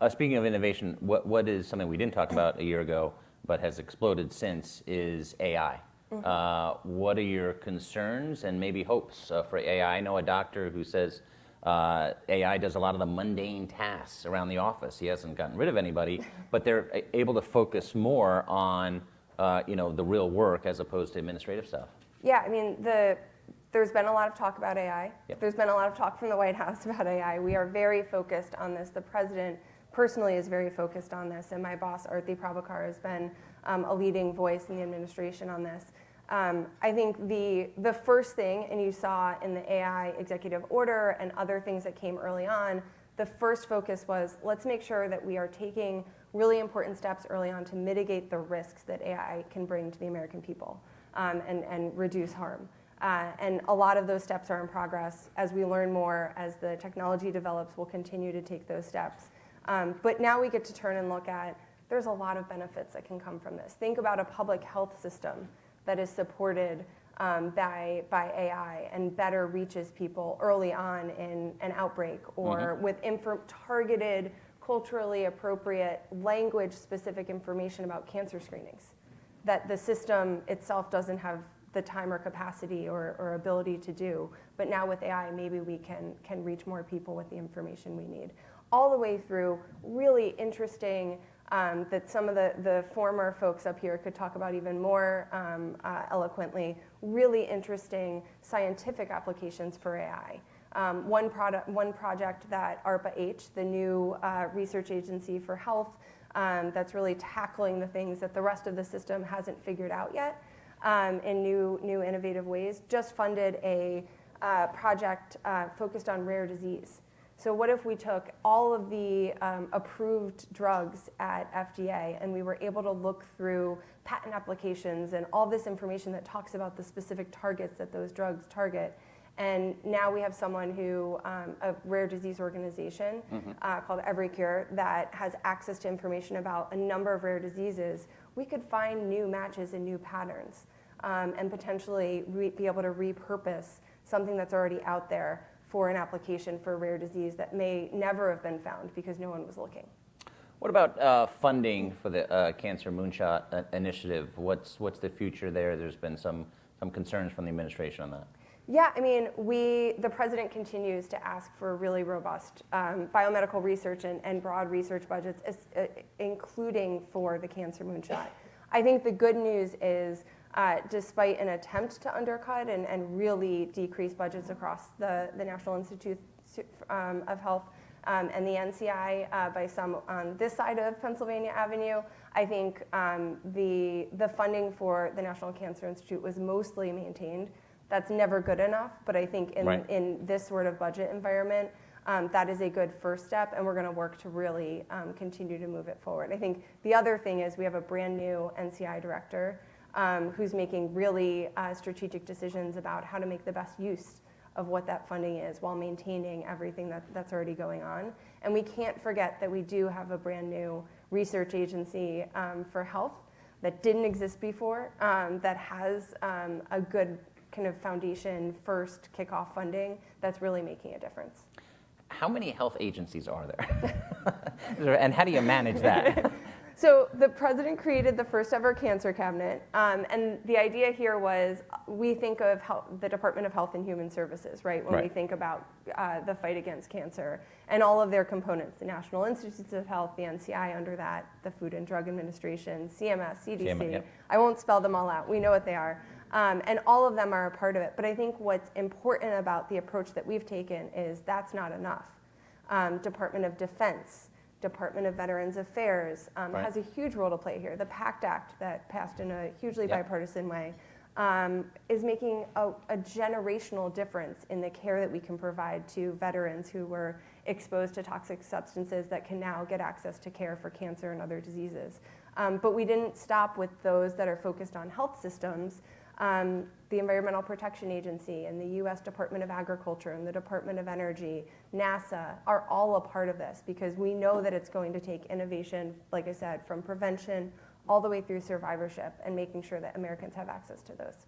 Speaking of innovation, what is something we didn't talk about a year ago but has exploded since is AI. Mm-hmm. What are your concerns and maybe hopes for AI? I know a doctor who says AI does a lot of the mundane tasks around the office. He hasn't gotten rid of anybody, but they're able to focus more on the real work as opposed to administrative stuff. Yeah, I mean, there's been a lot of talk about AI. Yep. There's been a lot of talk from the White House about AI. We are very focused on this. The president personally is very focused on this, and my boss, Arti Prabhakar, has been a leading voice in the administration on this. I think the first thing, and you saw in the AI executive order and other things that came early on, the first focus was let's make sure that we are taking really important steps early on to mitigate the risks that AI can bring to the American people and reduce harm. And a lot of those steps are in progress. As we learn more, as the technology develops, we'll continue to take those steps. But now we get to turn and look at, there's a lot of benefits that can come from this. Think about a public health system that is supported by AI and better reaches people early on in an outbreak or with targeted culturally appropriate, language-specific information about cancer screenings that the system itself doesn't have the time or capacity or ability to do. But now with AI, maybe we can reach more people with the information we need. All the way through really interesting, that some of the former folks up here could talk about even more eloquently, really interesting scientific applications for AI. One project that ARPA-H, the new research agency for health, that's really tackling the things that the rest of the system hasn't figured out yet in new innovative ways, just funded a project focused on rare disease. So what if we took all of the approved drugs at FDA and we were able to look through patent applications and all this information that talks about the specific targets that those drugs target. And now we have someone who, a rare disease organization called EveryCure that has access to information about a number of rare diseases. We could find new matches and new patterns and potentially be able to repurpose something that's already out there for an application for a rare disease that may never have been found because no one was looking. What about funding for the Cancer Moonshot initiative? What's the future there? There's been some concerns from the administration on that. Yeah, I mean, the president continues to ask for really robust biomedical research and broad research budgets, including for the Cancer Moonshot. I think the good news is, despite an attempt to undercut and really decrease budgets across the National Institute of Health and the NCI by some on this side of Pennsylvania Avenue, I think the funding for the National Cancer Institute was mostly maintained. That's never good enough, but I think in this sort of budget environment, that is a good first step, and we're going to work to really continue to move it forward. I think the other thing is we have a brand new NCI director who's making really strategic decisions about how to make the best use of what that funding is while maintaining everything that's already going on. And we can't forget that we do have a brand new research agency for health that didn't exist before, that has a good kind of foundation first kickoff funding that's really making a difference. How many health agencies are there? And how do you manage that? So the president created the first ever cancer cabinet, and the idea here was we think of the Department of Health and Human Services, right? When we think about the fight against cancer and all of their components, the National Institutes of Health, the NCI under that, the Food and Drug Administration, CMS, CDC. Yep. I won't spell them all out. We know what they are. And all of them are a part of it. But I think what's important about the approach that we've taken is that's not enough. Department of Defense, Department of Veterans Affairs has a huge role to play here. The PACT Act that passed in a hugely bipartisan way is making a generational difference in the care that we can provide to veterans who were exposed to toxic substances that can now get access to care for cancer and other diseases. But we didn't stop with those that are focused on health systems. The Environmental Protection Agency and the U.S. Department of Agriculture and the Department of Energy, NASA are all a part of this because we know that it's going to take innovation, like I said, from prevention all the way through survivorship and making sure that Americans have access to those.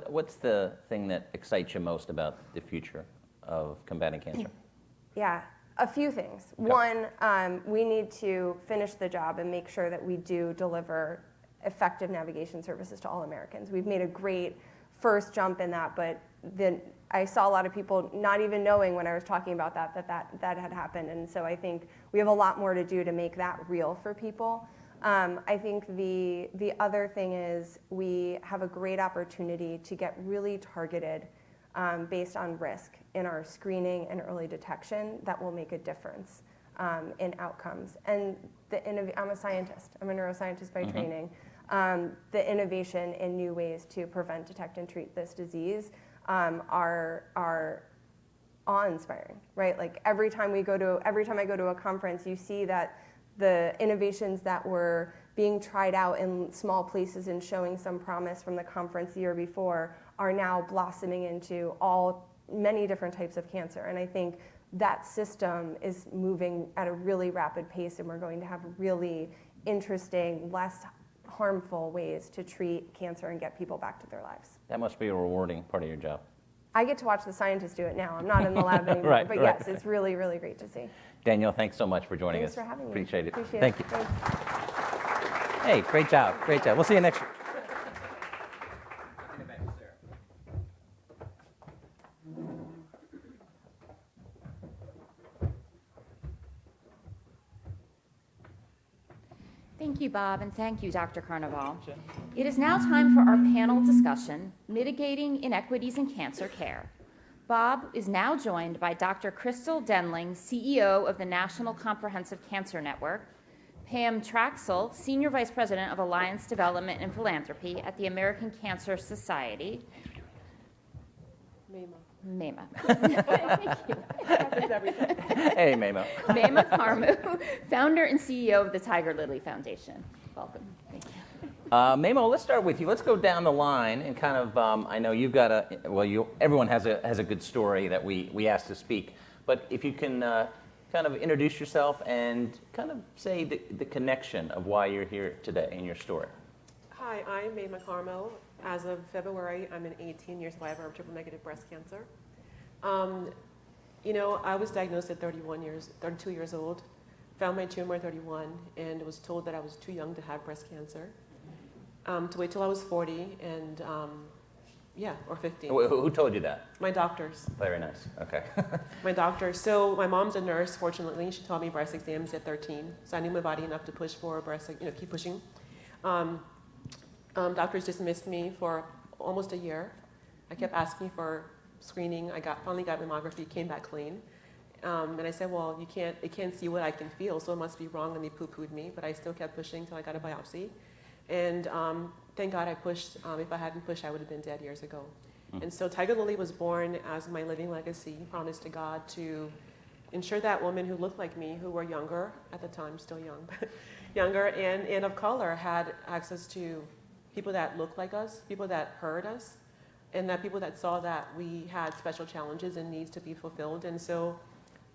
What's the thing that excites you most about the future of combating cancer? Yeah, a few things. Okay. One, we need to finish the job and make sure that we do deliver effective navigation services to all Americans. We've made a great first jump in that, but then I saw a lot of people not even knowing when I was talking about that had happened. And so I think we have a lot more to do to make that real for people. I think the other thing is we have a great opportunity to get really targeted based on risk in our screening and early detection that will make a difference in outcomes. And I'm a scientist. I'm a neuroscientist by training. The innovation in new ways to prevent, detect, and treat this disease are awe-inspiring, right? Like every time I go to a conference, you see that the innovations that were being tried out in small places and showing some promise from the conference the year before are now blossoming into many different types of cancer. And I think that system is moving at a really rapid pace, and we're going to have really interesting, less harmful ways to treat cancer and get people back to their lives. That must be a rewarding part of your job. I get to watch the scientists do it now. I'm not in the lab anymore. Right, but right. yes, it's really, really great to see. Danielle, thanks so much for joining Thanks us. for having me. Appreciate it. Appreciate Thank it. you. Thanks. Hey, great job. Great job. We'll see you next year. Thank you, Bob, and thank you, Dr. Carnival. It is now time for our panel discussion, Mitigating Inequities in Cancer Care. Bob is now joined by Dr. Crystal Denling, CEO of the National Comprehensive Cancer Network, Pam Traxel, Senior Vice President of Alliance Development and Philanthropy at the American Cancer Society. Mema. Thank you. Hey, Mamo. Mema Karmu, founder and CEO of the Tiger Lily Foundation. Welcome. Thank you. Mamo, let's start with you. Let's go down the line and kind of, I know you've got everyone has a good story that we asked to speak, but if you can kind of introduce yourself and kind of say the connection of why you're here today in your story. Hi, I'm Mema Carmel. As of February, I'm an 18 years survivor of triple-negative breast cancer. I was diagnosed at 32 years old, found my tumor at 31, and was told that I was too young to have breast cancer. To wait till I was 40 and, or 50. Who told you that? My doctors. Very nice. Okay. My doctor. So my mom's a nurse, fortunately. She taught me breast exams at 13. So I knew my body enough to push for breast, keep pushing. Doctors dismissed me for almost a year. I kept asking for screening. I finally got mammography, came back clean. And I said, well, it can't see what I can feel, so it must be wrong, and they poo-pooed me. But I still kept pushing until I got a biopsy. And thank God I pushed. If I hadn't pushed, I would have been dead years ago. And so Tiger Lily was born as my living legacy, promise to God to ensure that women who looked like me, who were younger at the time, still young, but younger and of color, had access to people that looked like us, people that heard us, and that people that saw that we had special challenges and needs to be fulfilled. And so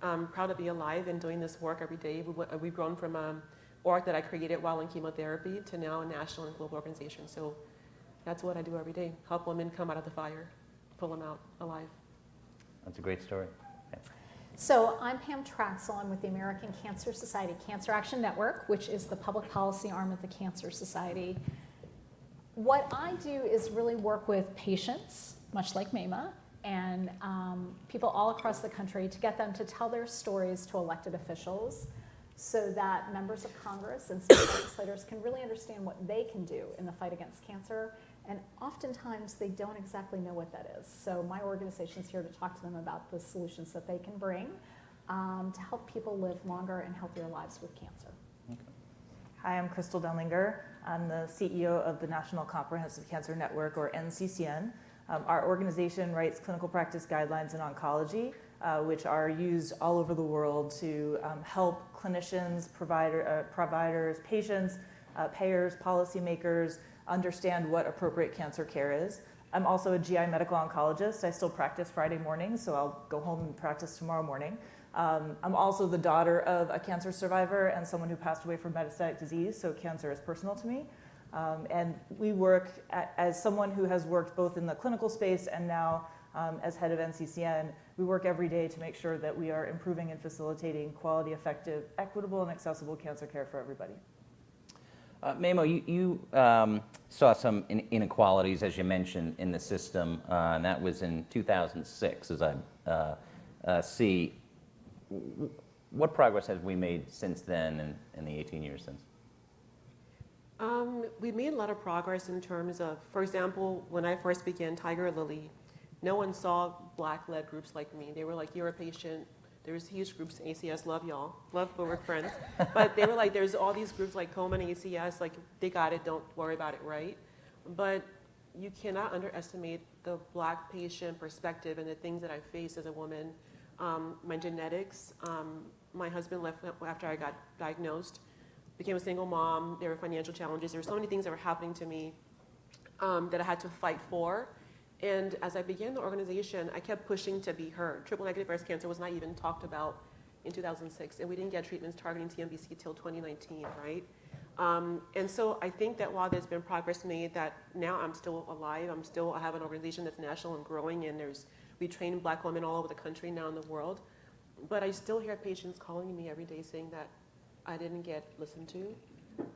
I'm proud to be alive and doing this work every day. We've grown from an org that I created while in chemotherapy to now a national and global organization. So that's what I do every day, help women come out of the fire, pull them out alive. That's a great story. Yeah. So I'm Pam Traxel. I'm with the American Cancer Society Cancer Action Network, which is the public policy arm of the Cancer Society. What I do is really work with patients, much like Mema, and people all across the country to get them to tell their stories to elected officials so that members of Congress and state legislators can really understand what they can do in the fight against cancer. And oftentimes they don't exactly know what that is. So my organization is here to talk to them about the solutions that they can bring to help people live longer and healthier lives with cancer. Okay. Hi, I'm Crystal Denlinger. I'm the CEO of the National Comprehensive Cancer Network, or NCCN. Our organization writes clinical practice guidelines in oncology, which are used all over the world to help clinicians, providers, patients, payers, policymakers understand what appropriate cancer care is. I'm also a GI medical oncologist. I still practice Friday mornings, so I'll go home and practice tomorrow morning. I'm also the daughter of a cancer survivor and someone who passed away from metastatic disease, so cancer is personal to me. And we work as someone who has worked both in the clinical space and now as head of NCCN, we work every day to make sure that we are improving and facilitating quality, effective, equitable, and accessible cancer care for everybody. Mamo, you saw some inequalities, as you mentioned, in the system, and that was in 2006, as I see. What progress have we made since then and the 18 years since? We made a lot of progress in terms of, for example, when I first began Tiger Lily, no one saw Black-led groups like me. They were like, you're a patient. There's huge groups in ACS, love y'all, love but we're friends. But they were like, there's all these groups like Komen and ACS, like they got it, don't worry about it, right? But you cannot underestimate the Black patient perspective and the things that I faced as a woman. My genetics, my husband left after I got diagnosed, became a single mom, there were financial challenges, there were so many things that were happening to me that I had to fight for. And as I began the organization, I kept pushing to be heard. Triple-negative breast cancer was not even talked about in 2006, and we didn't get treatments targeting TNBC till 2019, right? And so I think that while there's been progress made, that now I'm still alive, I have an organization that's national and growing, and We train Black women all over the country now in the world. But I still hear patients calling me every day saying that I didn't get listened to.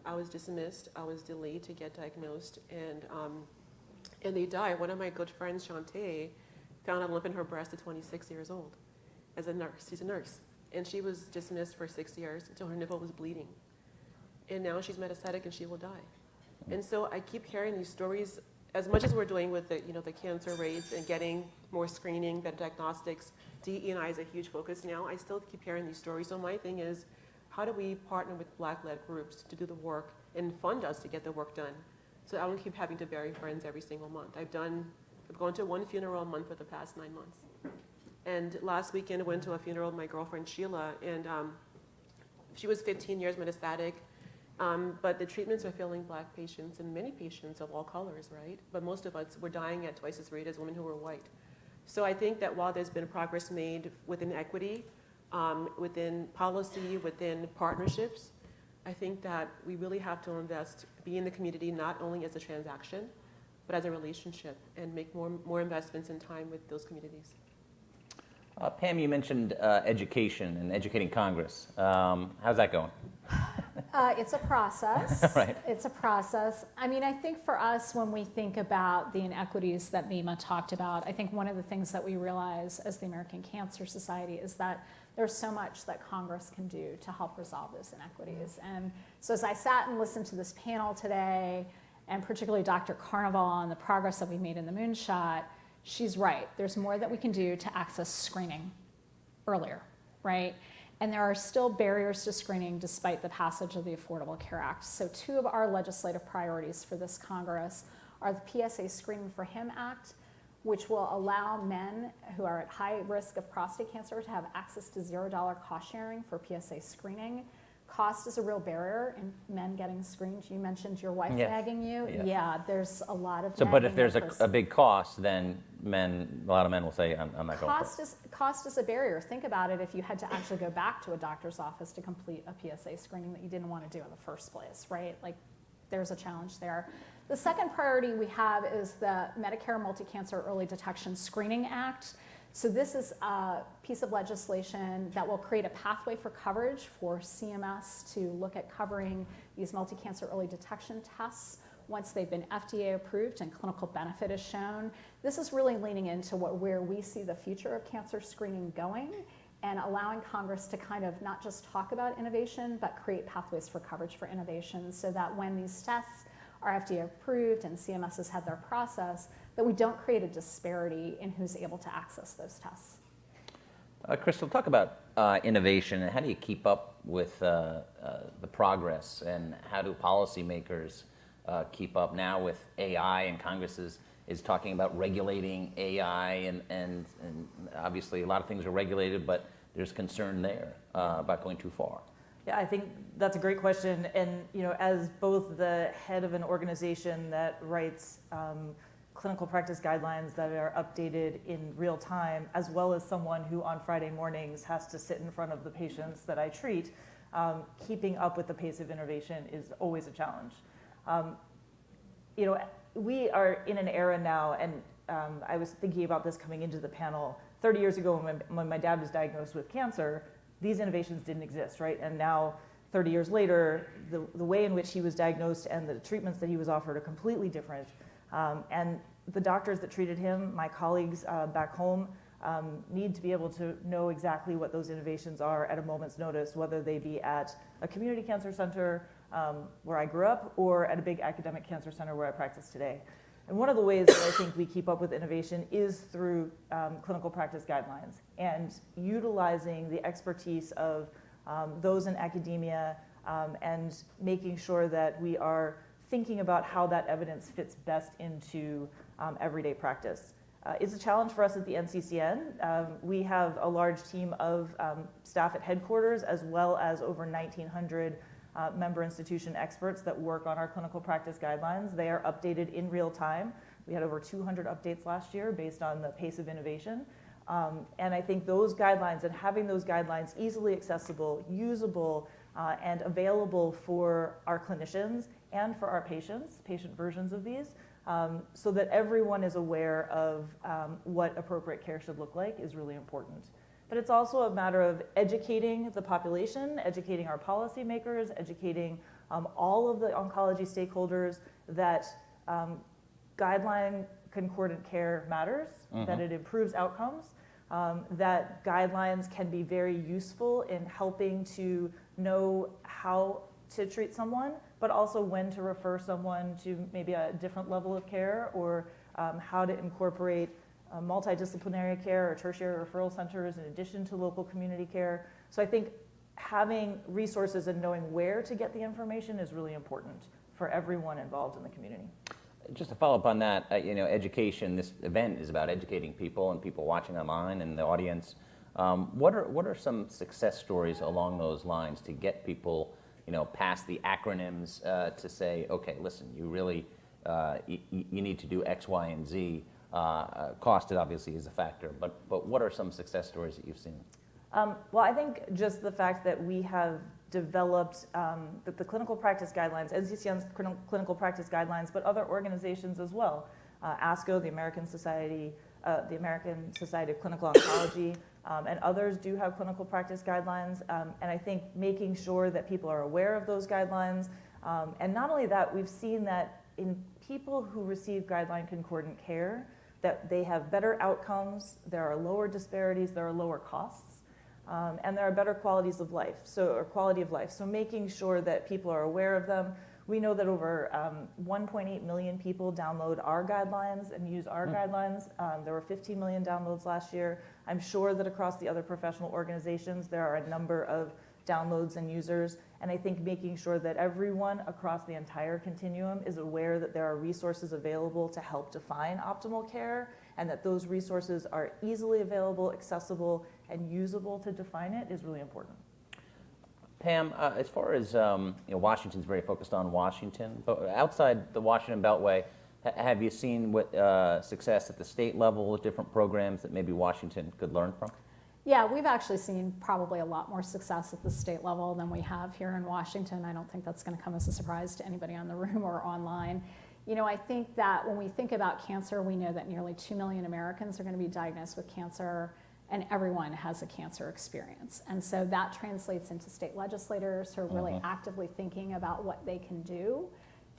I was dismissed. I was delayed to get diagnosed, and they die. One of my good friends, Shantae, found a lump in her breast at 26 years old as a nurse. She's a nurse. And she was dismissed for 6 years until her nipple was bleeding. And now she's metastatic and she will die. And so I keep hearing these stories, as much as we're doing with the, the cancer rates and getting more screening, better diagnostics. DE&I is a huge focus now. I still keep hearing these stories. So my thing is, how do we partner with Black-led groups to do the work and fund us to get the work done? So I don't keep having to bury friends every single month. I've gone to one funeral a month for the past 9 months. And last weekend I went to a funeral of my girlfriend Sheila, and she was 15 years metastatic, but the treatments are failing Black patients and many patients of all colors, right? But most of us were dying at twice as rate as women who were white. So I think that while there's been progress made within equity, within policy, within partnerships, I think that we really have to invest, be in the community not only as a transaction, but as a relationship, and make more investments in time with those communities. Pam, you mentioned education and educating Congress. How's that going? It's a process. Right. It's a process. I mean, I think for us, when we think about the inequities that Mima talked about, I think one of the things that we realize as the American Cancer Society is that there's so much that Congress can do to help resolve those inequities. And so as I sat and listened to this panel today, and particularly Dr. Carnival and the progress that we made in the moonshot, she's right. There's more that we can do to access screening earlier, right? And there are still barriers to screening despite the passage of the Affordable Care Act. So 2 of our legislative priorities for this Congress are the PSA Screening for Him Act, which will allow men who are at high risk of prostate cancer to have access to $0 cost sharing for PSA screening. Cost is a real barrier in men getting screened. You mentioned your wife nagging you. Yeah, there's a lot of So, but if there's nagging a big cost, then a lot of men will say, I'm not going for it. Cost is a barrier. Think about it if you had to actually go back to a doctor's office to complete a PSA screening that you didn't want to do in the first place, right? Like, there's a challenge there. The second priority we have is the Medicare Multi-Cancer Early Detection Screening Act. So this is a piece of legislation that will create a pathway for coverage for CMS to look at covering these multi-cancer early detection tests once they've been FDA approved and clinical benefit is shown. This is really leaning into where we see the future of cancer screening going, and allowing Congress to kind of not just talk about innovation, but create pathways for coverage for innovation, so that when these tests are FDA approved and CMS has had their process, that we don't create a disparity in who's able to access those tests. Crystal, talk about innovation, and how do you keep up with the progress, and how do policymakers keep up now with AI, and Congress is talking about regulating AI, and obviously a lot of things are regulated, but there's concern there about going too far. Yeah, I think that's a great question. And as both the head of an organization that writes clinical practice guidelines that are updated in real time, as well as someone who on Friday mornings has to sit in front of the patients that I treat, keeping up with the pace of innovation is always a challenge. We are in an era now, and I was thinking about this coming into the panel. 30 years ago, when my dad was diagnosed with cancer, these innovations didn't exist, right? And now, 30 years later, the way in which he was diagnosed and the treatments that he was offered are completely different. And the doctors that treated him, my colleagues back home, need to be able to know exactly what those innovations are at a moment's notice, whether they be at a community cancer center where I grew up, or at a big academic cancer center where I practice today. And one of the ways that I think we keep up with innovation is through clinical practice guidelines, and utilizing the expertise of those in academia, and making sure that we are thinking about how that evidence fits best into everyday practice. It's a challenge for us at the NCCN. We have a large team of staff at headquarters, as well as over 1,900 member institution experts that work on our clinical practice guidelines. They are updated in real time. We had over 200 updates last year based on the pace of innovation. And I think those guidelines, and having those guidelines easily accessible, usable, and available for our clinicians and for our patients, patient versions of these, so that everyone is aware of what appropriate care should look like is really important. But it's also a matter of educating the population, educating our policymakers, educating all of the oncology stakeholders that guideline concordant care matters, that it improves outcomes, that guidelines can be very useful in helping to know how to treat someone, but also when to refer someone to maybe a different level of care, or how to incorporate multidisciplinary care or tertiary referral centers in addition to local community care. So I think having resources and knowing where to get the information is really important for everyone involved in the community. Just to follow up on that, education, this event is about educating people and people watching online and the audience. What are some success stories along those lines to get people past the acronyms to say, okay, listen, you really, you need to do X, Y, and Z. Cost obviously is a factor, but what are some success stories that you've seen? Well, I think just the fact that we have developed the clinical practice guidelines, NCCN's clinical practice guidelines, but other organizations as well. ASCO, the American Society of Clinical Oncology, and others do have clinical practice guidelines. And I think making sure that people are aware of those guidelines. And not only that, we've seen that in people who receive guideline concordant care, that they have better outcomes, there are lower disparities, there are lower costs. And there are better qualities of life, or quality of life. So making sure that people are aware of them. We know that over 1.8 million people download our guidelines and use our guidelines. There were 15 million downloads last year. I'm sure that across the other professional organizations, there are a number of downloads and users. And I think making sure that everyone across the entire continuum is aware that there are resources available to help define optimal care, and that those resources are easily available, accessible, and usable to define it is really important. Pam, as far as Washington's very focused on Washington, but outside the Washington Beltway, have you seen what success at the state level with different programs that maybe Washington could learn from? Yeah, we've actually seen probably a lot more success at the state level than we have here in Washington. I don't think that's going to come as a surprise to anybody on the room or online. I think that when we think about cancer, we know that nearly 2 million Americans are going to be diagnosed with cancer, and everyone has a cancer experience. And so that translates into state legislators who are really actively thinking about what they can do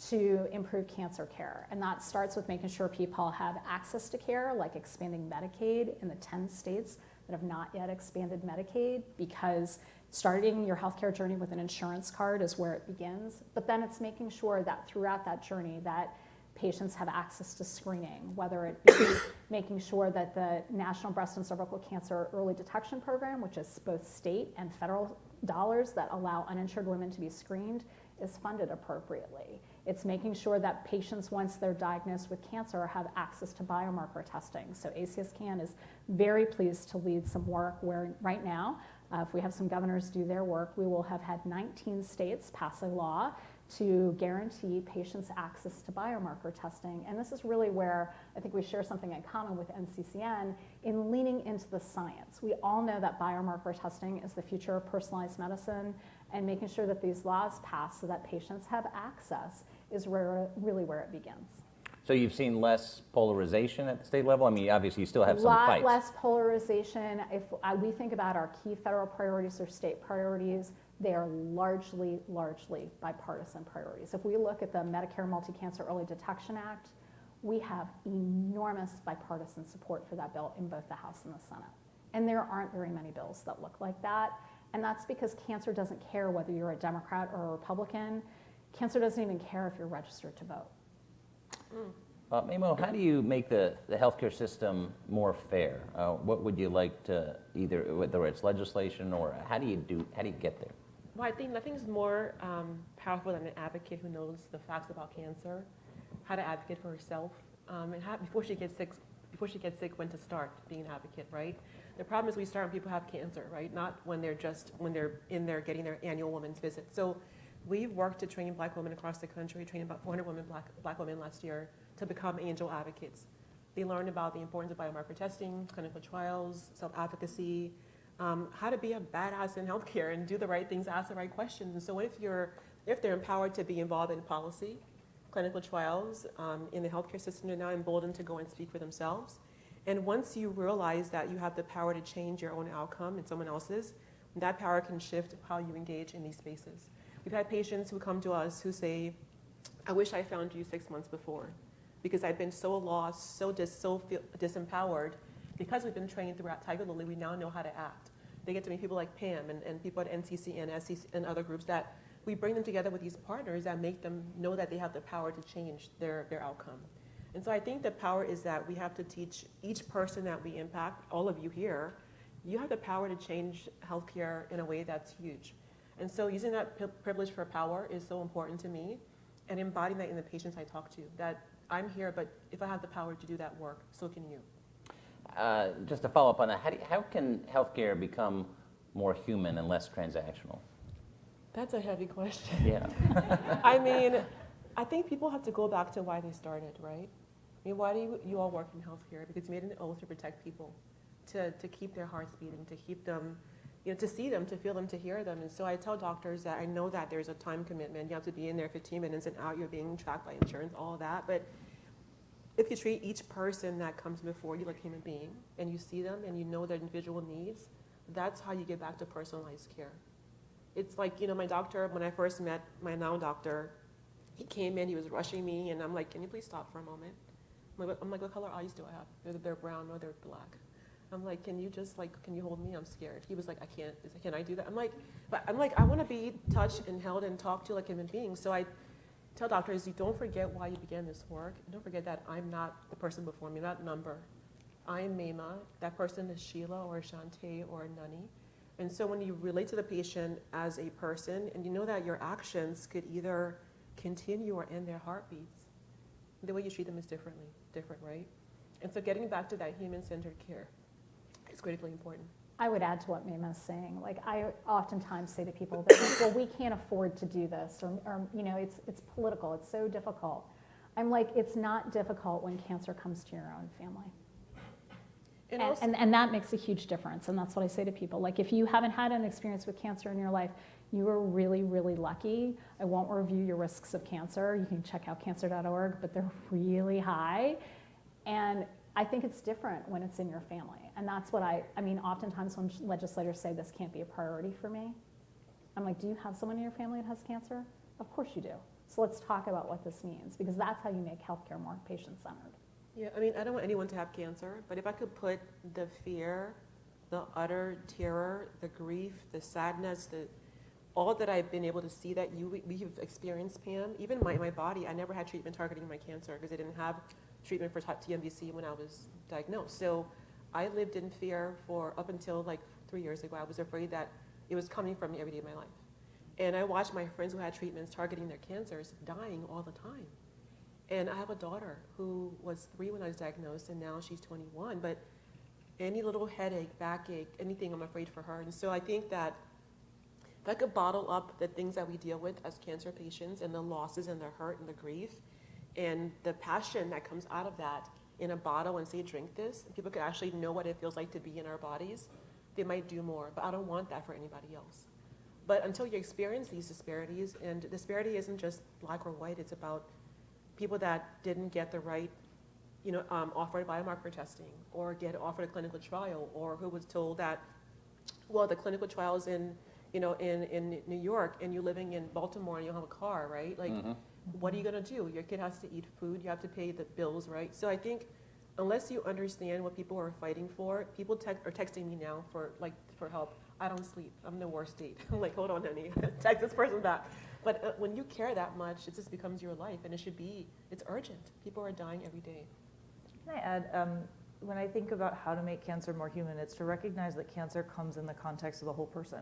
to improve cancer care. And that starts with making sure people have access to care, like expanding Medicaid in the 10 states that have not yet expanded Medicaid, because starting your healthcare journey with an insurance card is where it begins. But then it's making sure that throughout that journey that patients have access to screening, whether it be making sure that the National Breast and Cervical Cancer Early Detection Program, which is both state and federal dollars that allow uninsured women to be screened, is funded appropriately. It's making sure that patients, once they're diagnosed with cancer, have access to biomarker testing. So ACSCAN is very pleased to lead some work where right now, if we have some governors do their work, we will have had 19 states pass a law to guarantee patients access to biomarker testing. And this is really where I think we share something in common with NCCN in leaning into the science. We all know that biomarker testing is the future of personalized medicine, and making sure that these laws pass so that patients have access is really where it begins. So you've seen less polarization at the state level? I mean, obviously you still have some fights. A lot less polarization. If we think about our key federal priorities or state priorities, they are largely bipartisan priorities. If we look at the Medicare Multi-Cancer Early Detection Act, we have enormous bipartisan support for that bill in both the House and the Senate. And there aren't very many bills that look like that. And that's because cancer doesn't care whether you're a Democrat or a Republican. Cancer doesn't even care if you're registered to vote. Mamo, how do you make the healthcare system more fair? What would you like to either, whether it's legislation or how do you get there? Well, I think nothing's more powerful than an advocate who knows the facts about cancer, how to advocate for herself, and how, before she gets sick, when to start being an advocate, right? The problem is we start when people have cancer, right? Not when they're in there getting their annual women's visit. So we've worked to train Black women across the country. We trained about 400 women, Black women last year to become angel advocates. They learned about the importance of biomarker testing, clinical trials, self-advocacy, how to be a badass in healthcare and do the right things, ask the right questions. And so if they're empowered to be involved in policy, clinical trials in the healthcare system are now emboldened to go and speak for themselves. And once you realize that you have the power to change your own outcome and someone else's, that power can shift how you engage in these spaces. We've had patients who come to us who say, I wish I found you 6 months before, because I've been so lost, so disempowered. Because we've been trained throughout Tiger Lily, we now know how to act. They get to meet people like Pam and people at NCC and SCC and other groups that we bring them together with these partners that make them know that they have the power to change their outcome. And so I think the power is that we have to teach each person that we impact, all of you here, you have the power to change healthcare in a way that's huge. And so using that privilege for power is so important to me, and embodying that in the patients I talk to, that I'm here, but if I have the power to do that work, so can you. Just to follow up on that, how can healthcare become more human and less transactional? That's a heavy question. Yeah. I mean, I think people have to go back to why they started, right? I mean, why do you all work in healthcare? Because you made an oath to protect people, to keep their hearts beating, to keep them, to see them, to feel them, to hear them. And so I tell doctors that I know that there's a time commitment. You have to be in there 15 minutes and out. You're being tracked by insurance, all of that. But if you treat each person that comes before you like a human being, and you see them and you know their individual needs, that's how you get back to personalized care. It's like, my doctor, when I first met my now doctor, he came in, he was rushing me, and I'm like, can you please stop for a moment? I'm like, what color eyes do I have? They're brown or they're black. I'm like, can you hold me? I'm scared. He was like, I can't. He's like, can I do that? I'm like, I want to be touched and held and talked to like a human being. So I tell doctors, you don't forget why you began this work. Don't forget that I'm not the person before me, not number. I'm Mema. That person is Sheila or Shantae or Nani. And so when you relate to the patient as a person, and you know that your actions could either continue or end their heartbeats, the way you treat them is different, right? And so getting back to that human-centered care is critically important. I would add to what Mema's saying. Like, I oftentimes say to people that, well, we can't afford to do this, or it's political, it's so difficult. I'm like, it's not difficult when cancer comes to your own family. And that makes a huge difference, and that's what I say to people. Like, if you haven't had an experience with cancer in your life, you are really, really lucky. I won't review your risks of cancer. You can check out cancer.org, but they're really high. And I think it's different when it's in your family. And that's what I mean, oftentimes when legislators say this can't be a priority for me, I'm like, do you have someone in your family that has cancer? Of course you do. So let's talk about what this means, because that's how you make healthcare more patient-centered. Yeah, I mean, I don't want anyone to have cancer, but if I could put the fear, the utter terror, the grief, the sadness, all that I've been able to see that we've experienced, Pam, even my body, I never had treatment targeting my cancer because I didn't have treatment for TNBC when I was diagnosed. So I lived in fear for up until like 3 years ago. I was afraid that it was coming from me every day of my life. And I watched my friends who had treatments targeting their cancers dying all the time. And I have a daughter who was 3 when I was diagnosed, and now she's 21. But any little headache, backache, anything, I'm afraid for her. And so I think that if I could bottle up the things that we deal with as cancer patients and the losses and the hurt and the grief and the passion that comes out of that in a bottle and say, drink this, and people could actually know what it feels like to be in our bodies, they might do more. But I don't want that for anybody else. But until you experience these disparities, and disparity isn't just black or white, it's about people that didn't get the right, offered biomarker testing, or get offered a clinical trial, or who was told that, well, the clinical trial's in New York, and you're living in Baltimore and you don't have a car, right? Like, what are you going to do? Your kid has to eat food. You have to pay the bills, right? So I think unless you understand what people are fighting for, people are texting me now for help. I don't sleep. I'm the worst date. I'm like, hold on, honey. Text this person back. But when you care that much, it just becomes your life, and it's urgent. People are dying every day. Can I add, when I think about how to make cancer more human, it's to recognize that cancer comes in the context of the whole person.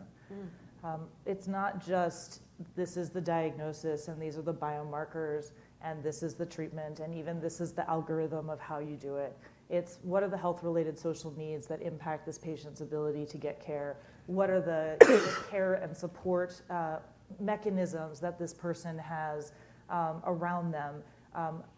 It's not just this is the diagnosis and these are the biomarkers and this is the treatment and even this is the algorithm of how you do it. It's what are the health-related social needs that impact this patient's ability to get care? What are the care and support mechanisms that this person has around them?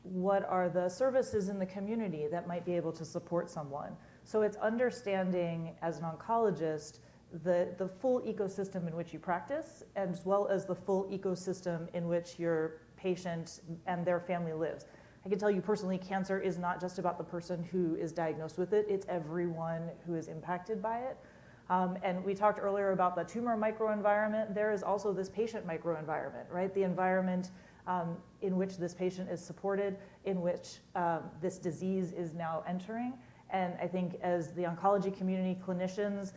What are the services in the community that might be able to support someone? So it's understanding as an oncologist the full ecosystem in which you practice, as well as the full ecosystem in which your patient and their family lives. I can tell you personally, cancer is not just about the person who is diagnosed with it, it's everyone who is impacted by it. And we talked earlier about the tumor microenvironment. There is also this patient microenvironment, right? The environment in which this patient is supported, in which this disease is now entering. And I think as the oncology community, clinicians,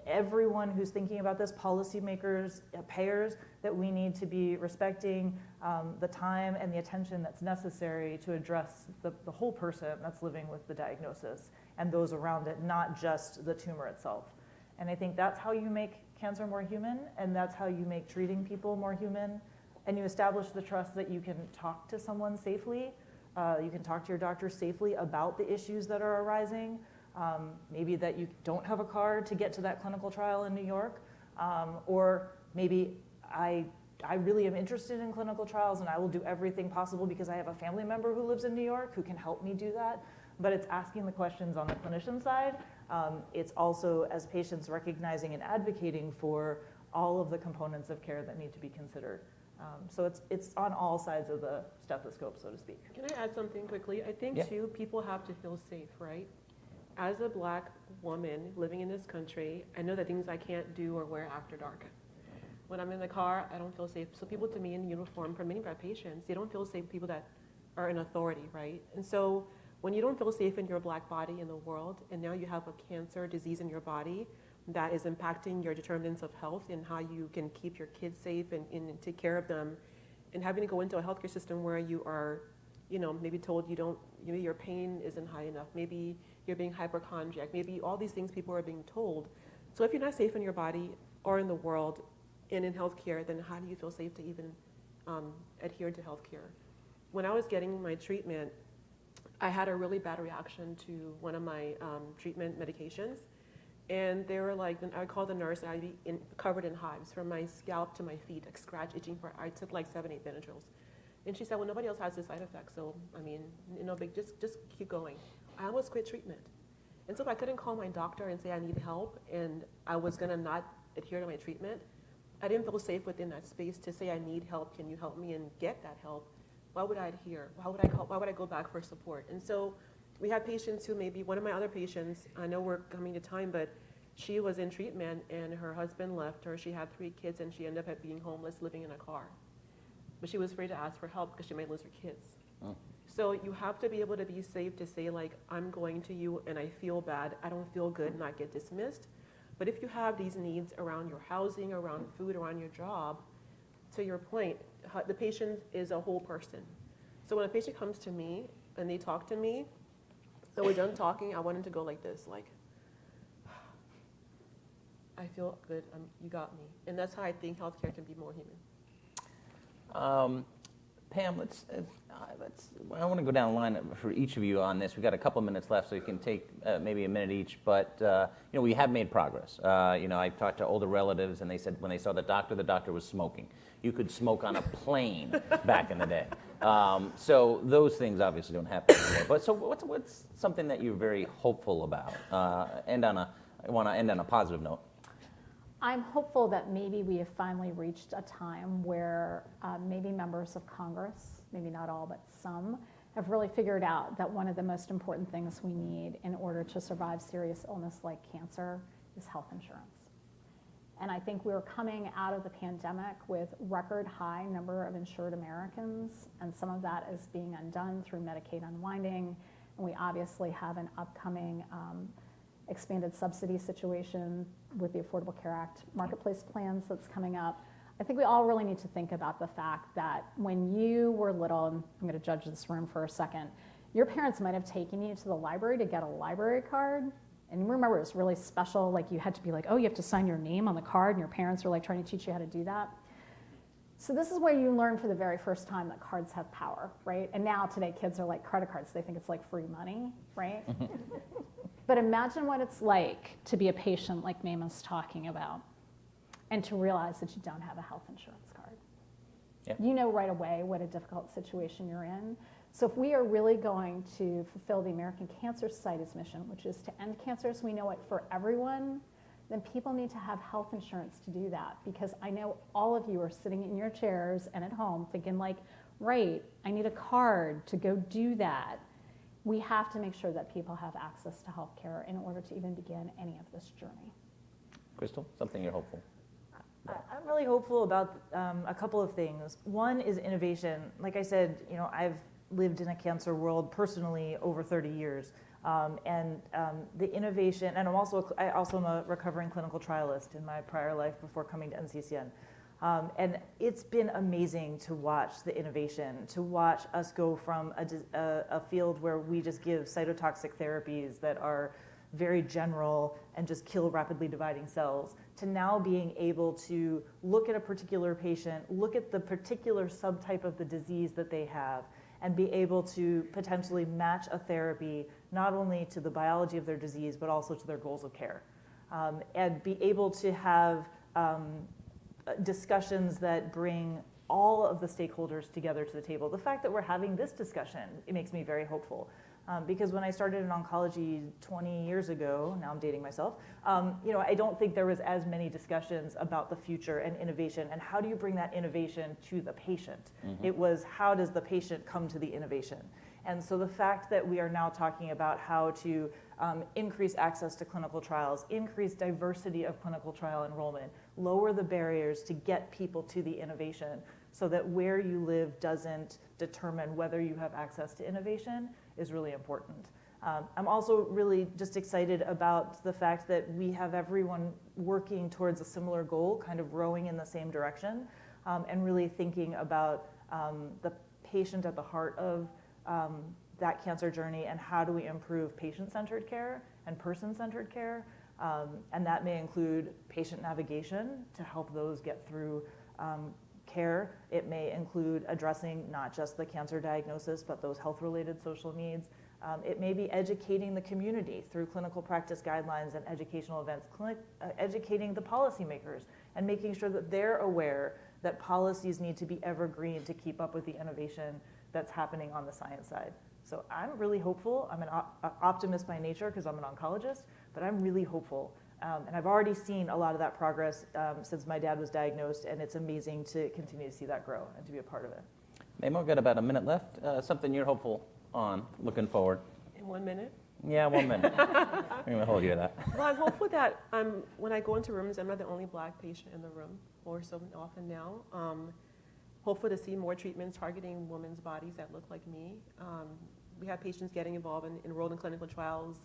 everyone who's thinking about this, policymakers, payers, that we need to be respecting the time and the attention that's necessary to address the whole person that's living with the diagnosis and those around it, not just the tumor itself. And I think that's how you make cancer more human, and that's how you make treating people more human, and you establish the trust that you can talk to someone safely. You can talk to your doctor safely about the issues that are arising. Maybe that you don't have a car to get to that clinical trial in New York, or maybe I really am interested in clinical trials and I will do everything possible because I have a family member who lives in New York who can help me do that. But it's asking the questions on the clinician side. It's also, as patients, recognizing and advocating for all of the components of care that need to be considered. So it's on all sides of the stethoscope, so to speak. Can I add something quickly? I think, too, people have to feel safe, right? As a Black woman living in this country, I know that things I can't do or wear after dark. When I'm in the car, I don't feel safe. So people, to me, in uniform, for many of our patients, they don't feel safe with people that are in authority, right? And so when you don't feel safe in your Black body in the world, and now you have a cancer disease in your body that is impacting your determinants of health and how you can keep your kids safe and take care of them, and having to go into a healthcare system where you are, maybe told maybe your pain isn't high enough, maybe you're being hypochondriac, maybe all these things people are being told. So if you're not safe in your body or in the world and in healthcare, then how do you feel safe to even adhere to healthcare? When I was getting my treatment, I had a really bad reaction to one of my treatment medications. And they were like, I called the nurse, and I'd be covered in hives from my scalp to my feet, like scratch itching I took like 7, 8 Benadryls. And she said, well, nobody else has this side effect, so I mean, no big, just keep going. I almost quit treatment. And so if I couldn't call my doctor and say I need help, and I was gonna not adhere to my treatment, I didn't feel safe within that space to say I need help, can you help me, and get that help. Why would I adhere? Why would I go back for support? And so we have patients who maybe, one of my other patients, I know we're coming to time, but she was in treatment and her husband left her. She had 3 kids and she ended up being homeless, living in a car. But she was afraid to ask for help because she might lose her kids. Oh. So you have to be able to be safe to say, like, I'm going to you and I feel bad, I don't feel good, not get dismissed. But if you have these needs around your housing, around food, around your job, to your point, the patient is a whole person. So when a patient comes to me and they talk to me, so we're done talking, I want them to go like this, like, I feel good, you got me. And that's how I think healthcare can be more human. Pam, I want to go down the line for each of you on this. We've got a couple minutes left, so you can take maybe a minute each. But, we have made progress. I talked to older relatives, and they said when they saw the doctor was smoking. You could smoke on a plane back in the day. So those things obviously don't happen anymore. But so what's something that you're very hopeful about? I want to end on a positive note. I'm hopeful that maybe we have finally reached a time where maybe members of Congress, maybe not all, but some, have really figured out that one of the most important things we need in order to survive serious illness like cancer is health insurance. And I think we're coming out of the pandemic with record high number of insured Americans, and some of that is being undone through Medicaid unwinding, and we obviously have an upcoming expanded subsidy situation with the Affordable Care Act marketplace plans that's coming up. I think we all really need to think about the fact that when you were little, and I'm going to judge this room for a second, your parents might have taken you to the library to get a library card. And you remember it was really special, like you had to be like, oh, you have to sign your name on the card, and your parents were like trying to teach you how to do that. So this is where you learn for the very first time that cards have power, right? And now today kids are like credit cards. They think it's like free money, right? But imagine what it's like to be a patient like Maima's talking about and to realize that you don't have a health insurance card. Yeah. You know right away what a difficult situation you're in. So if we are really going to fulfill the American Cancer Society's mission, which is to end cancer as we know it for everyone, then people need to have health insurance to do that, because I know all of you are sitting in your chairs and at home thinking like, right, I need a card to go do that. We have to make sure that people have access to health care in order to even begin any of this journey. Crystal, something you're hopeful? I'm really hopeful about a couple of things. One is innovation. Like I said, I've lived in a cancer world personally over 30 years. The innovation, and I also am a recovering clinical trialist in my prior life before coming to NCCN. And it's been amazing to watch the innovation, to watch us go from a field where we just give cytotoxic therapies that are very general and just kill rapidly dividing cells, to now being able to look at a particular patient, look at the particular subtype of the disease that they have, and be able to potentially match a therapy not only to the biology of their disease, but also to their goals of care. And be able to have discussions that bring all of the stakeholders together to the table. The fact that we're having this discussion, it makes me very hopeful. Because when I started in oncology 20 years ago, now I'm dating myself, I don't think there was as many discussions about the future and innovation and how do you bring that innovation to the patient. Mm-hmm. It was how does the patient come to the innovation. And so the fact that we are now talking about how to increase access to clinical trials, increase diversity of clinical trial enrollment, lower the barriers to get people to the innovation so that where you live doesn't determine whether you have access to innovation is really important. I'm also really just excited about the fact that we have everyone working towards a similar goal, kind of rowing in the same direction, and really thinking about the patient at the heart of that cancer journey and how do we improve patient-centered care and person-centered care. And that may include patient navigation to help those get through care. It may include addressing not just the cancer diagnosis, but those health-related social needs. It may be educating the community through clinical practice guidelines and educational events, educating the policymakers and making sure that they're aware that policies need to be evergreen to keep up with the innovation that's happening on the science side. So I'm really hopeful. I'm an optimist by nature because I'm an oncologist, but I'm really hopeful. And I've already seen a lot of that progress since my dad was diagnosed, and it's amazing to continue to see that grow and to be a part of it. Mamo, got about a minute left. Something you're hopeful on, looking forward. In 1 minute? Yeah, 1 minute. I'm going to hold you to that. Well, I'm hopeful that when I go into rooms, I'm not the only Black patient in the room, or so often now. Hopeful to see more treatments targeting women's bodies that look like me. We have patients getting involved and enrolled in clinical trials,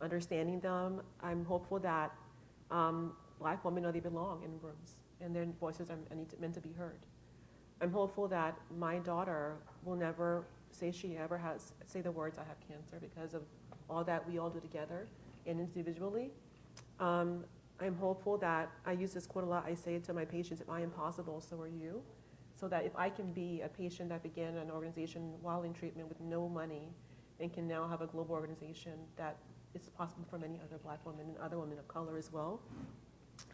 understanding them. I'm hopeful that Black women know they belong in rooms and their voices are meant to be heard. I'm hopeful that my daughter will never say the words, I have cancer, because of all that we all do together and individually. I'm hopeful that, I use this quote a lot, I say it to my patients, if I am possible, so are you. So that if I can be a patient that began an organization while in treatment with no money and can now have a global organization, that it's possible for many other Black women and other women of color as well.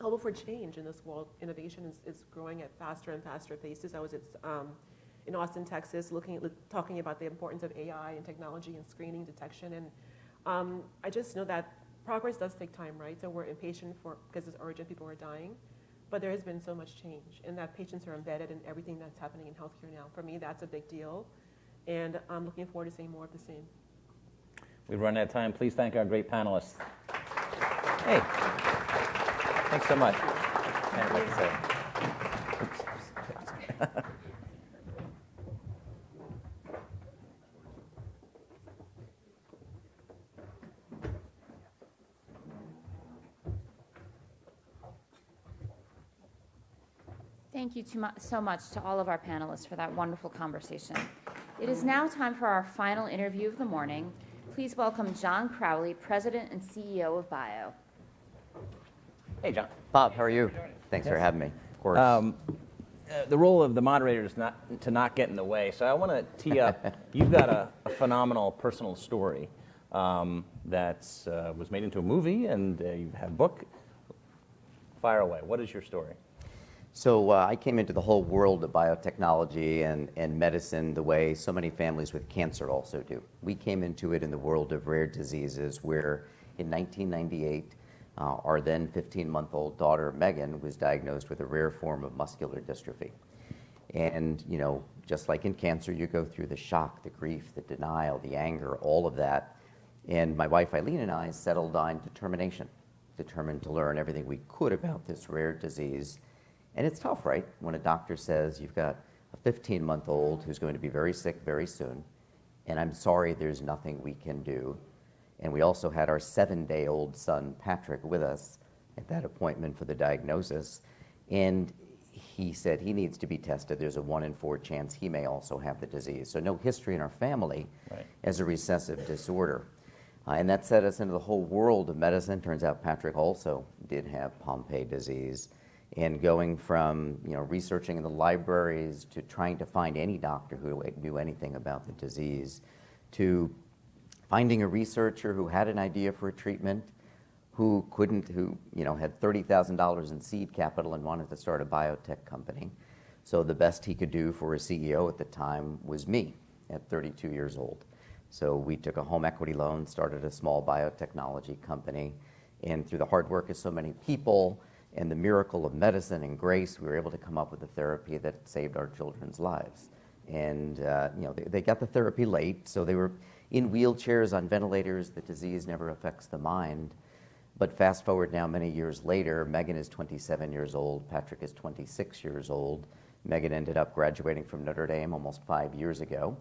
Hopeful for change in this world. Innovation is growing at faster and faster paces. I was in Austin, Texas, talking about the importance of AI and technology and screening, detection, and I just know that progress does take time, right? So we're impatient because it's urgent, people are dying. But there has been so much change, and that patients are embedded in everything that's happening in healthcare now. For me, that's a big deal, and I'm looking forward to seeing more of the same. We've run out of time. Please thank our great panelists. Hey, thanks so much. I'd like to say. Thank you so much to all of our panelists for that wonderful conversation. It is now time for our final interview of the morning. Please welcome John Crowley, President and CEO of BIO. Hey, John. Bob, how are you? Thanks for having me. Of course. The role of the moderator is not get in the way, so I want to tee up. You've got a phenomenal personal story that was made into a movie, and you have a book. Fire away. What is your story? So I came into the whole world of biotechnology and medicine the way so many families with cancer also do. We came into it in the world of rare diseases where in 1998, Our then 15-month-old daughter, Megan, was diagnosed with a rare form of muscular dystrophy. And, just like in cancer, you go through the shock, the grief, the denial, the anger, all of that. And my wife, Eileen, and I settled on determination, determined to learn everything we could about this rare disease. And it's tough, right? When a doctor says you've got a 15-month-old who's going to be very sick very soon, and I'm sorry, there's nothing we can do. And we also had our 7-day-old son, Patrick, with us at that appointment for the diagnosis. And he said he needs to be tested. There's a 1 in 4 chance he may also have the disease. So no history in our family as a recessive disorder. And that set us into the whole world of medicine. Turns out Patrick also did have Pompe disease. And going from researching in the libraries to trying to find any doctor who knew anything about the disease, to finding a researcher who had an idea for a treatment, who had $30,000 in seed capital and wanted to start a biotech company. So the best he could do for a CEO at the time was me at 32 years old. So we took a home equity loan, started a small biotechnology company, and through the hard work of so many people and the miracle of medicine and grace, we were able to come up with a therapy that saved our children's lives. And they got the therapy late, so they were in wheelchairs, on ventilators. The disease never affects the mind. But fast forward now many years later, Megan is 27 years old, Patrick is 26 years old. Megan ended up graduating from Notre Dame almost 5 years ago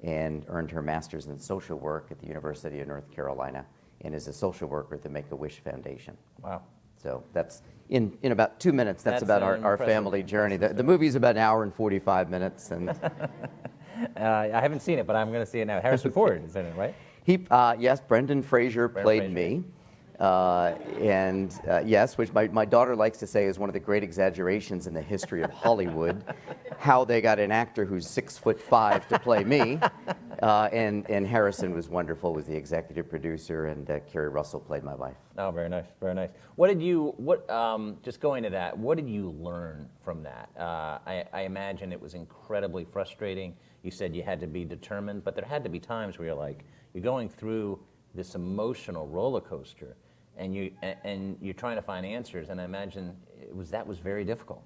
and earned her master's in social work at the University of North Carolina and is a social worker at the Make-A-Wish Foundation. Wow. So that's, in about 2 minutes, that's about our impressive, family journey. The movie's about an hour and 45 minutes. And I haven't seen it, but I'm going to see it now. Harrison Ford is in it, right? Yes, Brendan Fraser played me. Yes, which my daughter likes to say is one of the great exaggerations in the history of Hollywood, how they got an actor who's 6'5" to play me. And Harrison was wonderful, was the executive producer, and Kerry Russell played my wife. Oh, very nice, very nice. Just going to that, what did you learn from that? I imagine it was incredibly frustrating. You said you had to be determined, but there had to be times where you're going through this emotional roller coaster, and you're trying to find answers, and I imagine that was very difficult.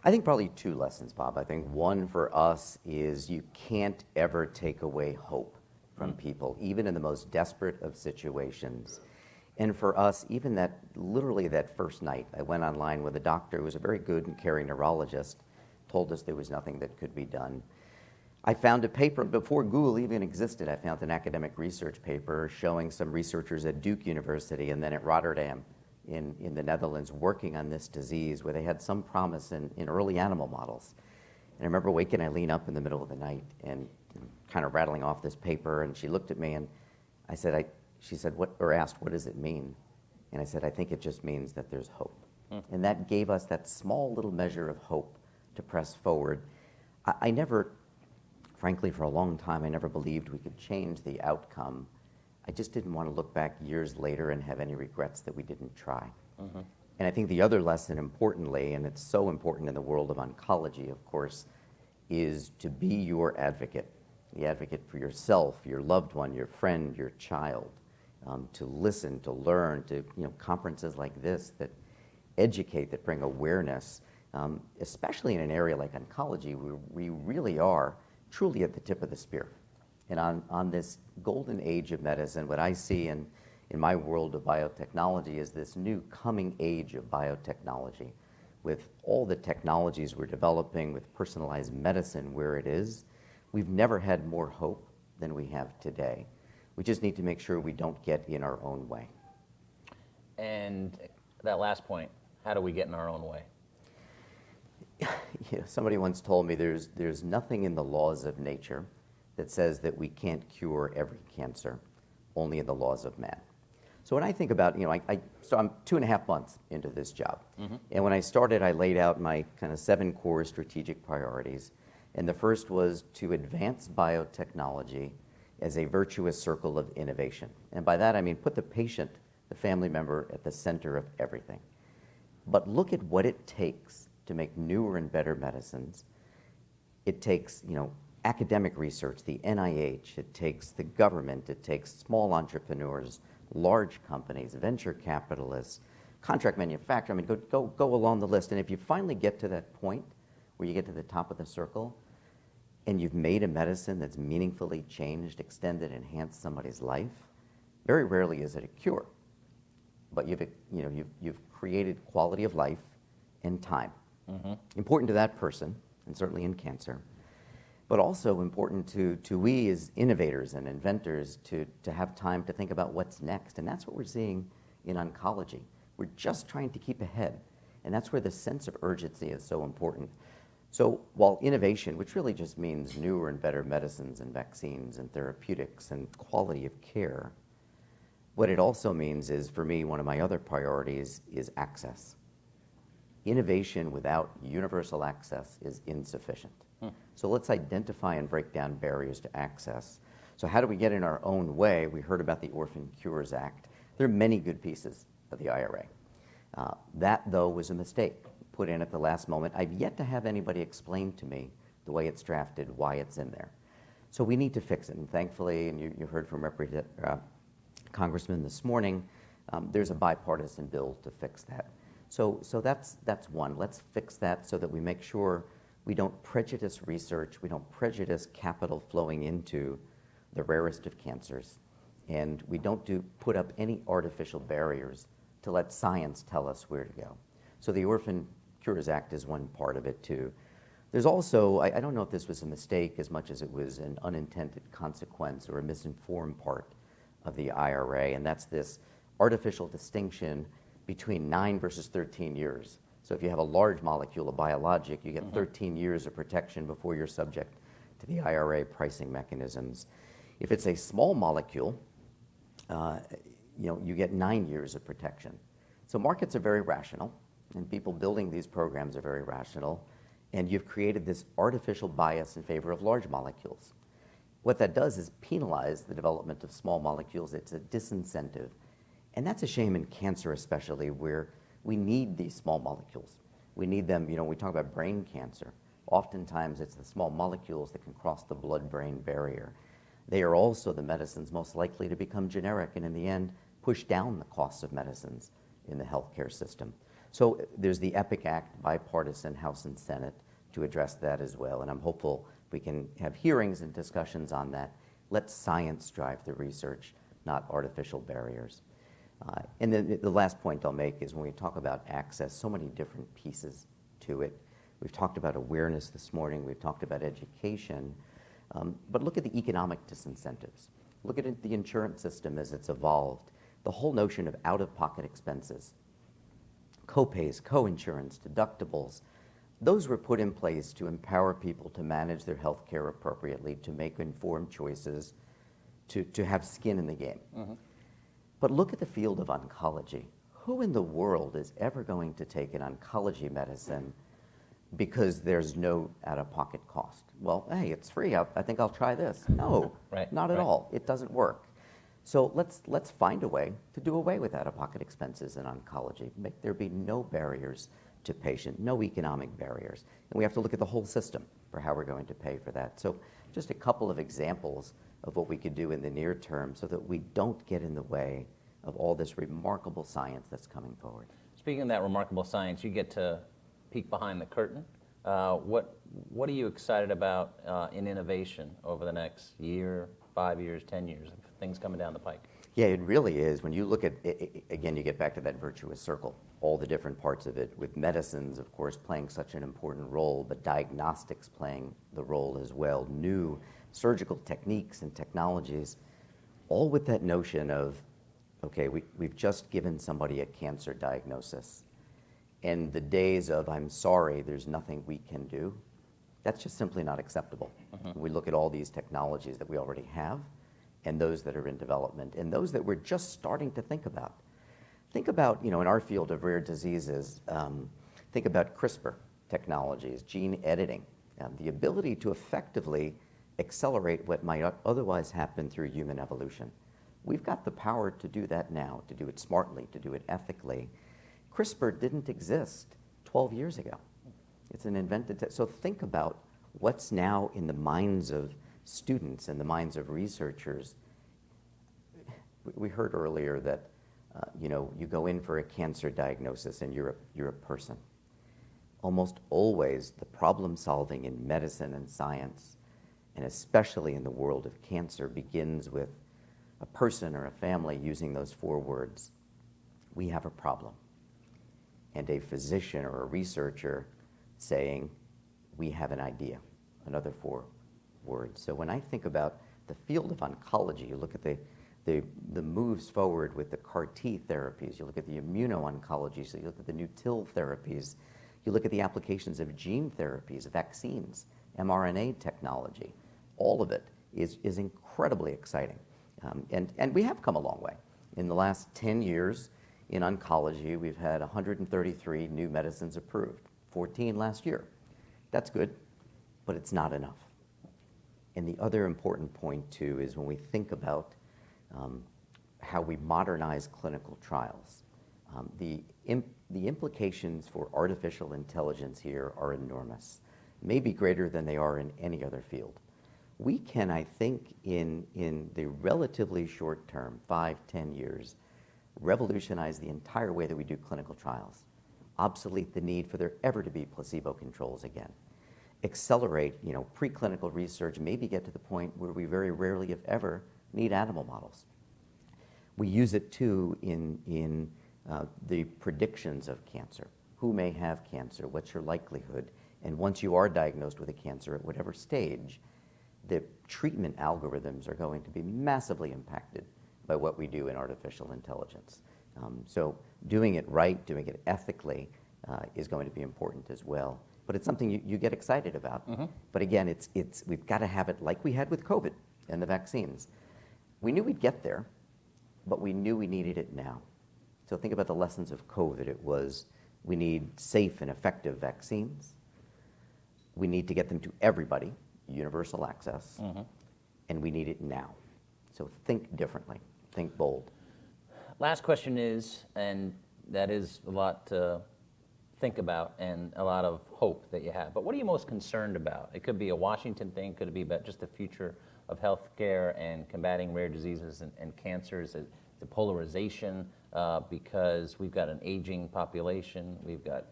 I think probably 2 lessons, Bob. I think one for us is you can't ever take away hope from people, even in the most desperate of situations. And for us, even literally that first night, I went online with a doctor who was a very good and caring neurologist, told us there was nothing that could be done. I found a paper, before Google even existed, I found an academic research paper showing some researchers at Duke University and then at Rotterdam in the Netherlands working on this disease where they had some promise in early animal models. And I remember waking Eileen up in the middle of the night and kind of rattling off this paper, and she looked at me and she said, asked, what does it mean? And I said, I think it just means that there's hope. And that gave us that small little measure of hope to press forward. I never, frankly, for a long time, I never believed we could change the outcome. I just didn't want to look back years later and have any regrets that we didn't try. And I think the other lesson, importantly, and it's so important in the world of oncology, of course, is to be your advocate, the advocate for yourself, your loved one, your friend, your child, to listen, to learn, to conferences like this that educate, that bring awareness, especially in an area like oncology, where we really are truly at the tip of the spear. And on this golden age of medicine, what I see in my world of biotechnology is this new coming age of biotechnology. With all the technologies we're developing, with personalized medicine where it is, we've never had more hope than we have today. We just need to make sure we don't get in our own way. And that last point, how do we get in our own way? Somebody once told me there's nothing in the laws of nature that says that we can't cure every cancer, only in the laws of man. So when I think about, so I'm 2.5 months into this job. And when I started, I laid out my kind of 7 core strategic priorities. And the first was to advance biotechnology as a virtuous circle of innovation. And by that, I mean put the patient, the family member, at the center of everything. But look at what it takes to make newer and better medicines. It takes, academic research, the NIH, it takes the government, it takes small entrepreneurs, large companies, venture capitalists, contract manufacturers. I mean, go along the list. And if you finally get to that point where you get to the top of the circle and you've made a medicine that's meaningfully changed, extended, enhanced somebody's life, very rarely is it a cure. But you've created quality of life and time. Important to that person, and certainly in cancer, but also important to we as innovators and inventors to have time to think about what's next. And that's what we're seeing in oncology. We're just trying to keep ahead. And that's where the sense of urgency is so important. So while innovation, which really just means newer and better medicines and vaccines and therapeutics and quality of care, what it also means is, for me, one of my other priorities is access. Innovation without universal access is insufficient. So let's identify and break down barriers to access. So how do we get in our own way? We heard about the Orphan Cures Act. There are many good pieces of the IRA. That, though, was a mistake, put in at the last moment. I've yet to have anybody explain to me the way it's drafted, why it's in there. So we need to fix it. And thankfully, and you heard from Congressman this morning, there's a bipartisan bill to fix that. So that's one. Let's fix that so that we make sure we don't prejudice research, we don't prejudice capital flowing into the rarest of cancers, and we don't put up any artificial barriers to let science tell us where to go. So the Orphan Cures Act is one part of it too. There's also, I don't know if this was a mistake as much as it was an unintended consequence or a misinformed part of the IRA, and that's this artificial distinction between 9 versus 13 years. So if you have a large molecule, a biologic, you get 13 years of protection before you're subject to the IRA pricing mechanisms. If it's a small molecule, you get 9 years of protection. So markets are very rational, and people building these programs are very rational, and you've created this artificial bias in favor of large molecules. What that does is penalize the development of small molecules. It's a disincentive. And that's a shame in cancer especially, where we need these small molecules. We need them, we talk about brain cancer. Oftentimes it's the small molecules that can cross the blood-brain barrier. They are also the medicines most likely to become generic and in the end push down the costs of medicines in the healthcare system. So there's the EPIC Act, bipartisan, House and Senate, to address that as well. And I'm hopeful we can have hearings and discussions on that. Let science drive the research, not artificial barriers. And then the last point I'll make is when we talk about access, so many different pieces to it. We've talked about awareness this morning. We've talked about education. But look at the economic disincentives. Look at the insurance system as it's evolved. The whole notion of out-of-pocket expenses, co-pays, co-insurance, deductibles, those were put in place to empower people to manage their health care appropriately, to make informed choices, to have skin in the game. But look at the field of oncology. Who in the world is ever going to take an oncology medicine because there's no out-of-pocket cost? Well, hey, it's free. I think I'll try this. No, not at all. It doesn't work. So let's find a way to do away with out-of-pocket expenses in oncology. Make there be no barriers to patient, no economic barriers. And we have to look at the whole system for how we're going to pay for that. So just a couple of examples of what we could do in the near term so that we don't get in the way of all this remarkable science that's coming forward. Speaking of that remarkable science, you get to peek behind the curtain. What are you excited about in innovation over the next year, 5 years, 10 years, things coming down the pike? Yeah, it really is. When you look at it, again, you get back to that virtuous circle, all the different parts of it, with medicines, of course, playing such an important role, but diagnostics playing the role as well, new surgical techniques and technologies, all with that notion of, okay, we've just given somebody a cancer diagnosis, and the days of, I'm sorry, there's nothing we can do, that's just simply not acceptable. We look at all these technologies that we already have, and those that are in development, and those that we're just starting to think about. Think about, in our field of rare diseases, think about CRISPR technologies, gene editing, the ability to effectively accelerate what might otherwise happen through human evolution. We've got the power to do that now, to do it smartly, to do it ethically. CRISPR didn't exist 12 years ago. It's an invented, so think about what's now in the minds of students and the minds of researchers. we heard earlier that, you go in for a cancer diagnosis and you're a person. Almost always the problem solving in medicine and science, and especially in the world of cancer, begins with a person or a family using those 4 words: we have a problem. And a physician or a researcher saying, we have an idea, another 4 words. So when I think about the field of oncology, you look at the moves forward with the CAR T therapies, you look at the immuno-oncology, so you look at the new TIL therapies, you look at the applications of gene therapies, vaccines, mRNA technology, all of it is incredibly exciting. And we have come a long way. In the last 10 years in oncology, we've had 133 new medicines approved, 14 last year. That's good, but it's not enough. And the other important point, too, is when we think about how we modernize clinical trials, the implications for artificial intelligence here are enormous, maybe greater than they are in any other field. We can, I think, in the relatively short term, 5-10 years, revolutionize the entire way that we do clinical trials, obsolete the need for there ever to be placebo controls again, accelerate preclinical research, maybe get to the point where we very rarely, if ever, need animal models. We use it too in the predictions of cancer. Who may have cancer? What's your likelihood? And once you are diagnosed with a cancer at whatever stage, the treatment algorithms are going to be massively impacted by what we do in artificial intelligence. So doing it right, doing it ethically is going to be important as well. But it's something you get excited about. Mm-hmm. But again, we've got to have it like we had with COVID and the vaccines. We knew we'd get there, but we knew we needed it now. So think about the lessons of COVID. It was, we need safe and effective vaccines. We need to get them to everybody, universal access, mm-hmm. and we need it now. So think differently, think bold. Last question is, and that is a lot to think about and a lot of hope that you have, but what are you most concerned about? It could be a Washington thing, could it be about just the future of healthcare and combating rare diseases and cancers, the polarization, because we've got an aging population, we've got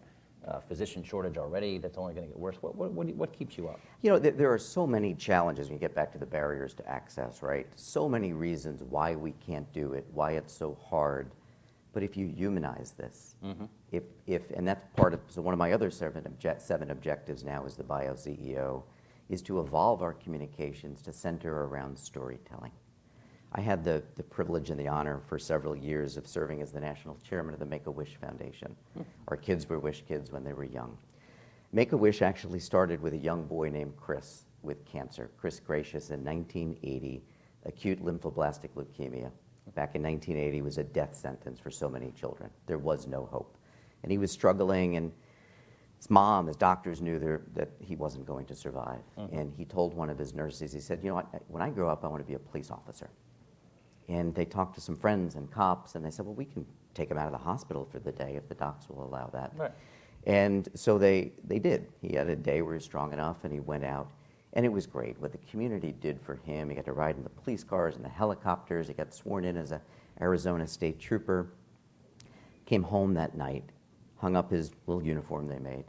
physician shortage already that's only going to get worse. What keeps you up? There are so many challenges when you get back to the barriers to access, right? So many reasons why we can't do it, why it's so hard. But if you humanize this, mm-hmm. And that's part of, so one of my other 7 objectives now as the Bio CEO is to evolve our communications to center around storytelling. I had the privilege and the honor for several years of serving as the national chairman of the Make-A-Wish Foundation. Our kids were Wish kids when they were young. Make-A-Wish actually started with a young boy named Chris with cancer. Chris Gracious in 1980, acute lymphoblastic leukemia. Back in 1980 was a death sentence for so many children. There was no hope. And he was struggling, and his mom, his doctors knew that he wasn't going to survive. Mm-hmm. And he told one of his nurses, he said, when I grow up, I want to be a police officer. And they talked to some friends and cops, and they said, well, we can take him out of the hospital for the day if the docs will allow that. Right. And so they did. He had a day where he was strong enough, and he went out. And it was great. What the community did for him, he got to ride in the police cars and the helicopters. He got sworn in as an Arizona state trooper. Came home that night, hung up his little uniform they made,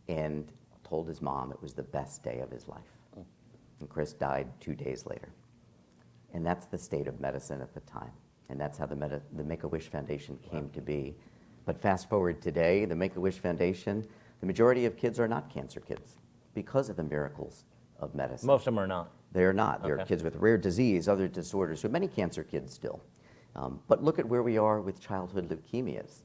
and told his mom it was the best day of his life. And Chris died 2 days later. And that's the state of medicine at the time. And that's how the Make-A-Wish Foundation came to be. But fast forward today, the Make-A-Wish Foundation, the majority of kids are not cancer kids because of the miracles of medicine. Most of them are not. They're not. They're kids with rare disease, other disorders. So many cancer kids still. But look at where we are with childhood leukemias.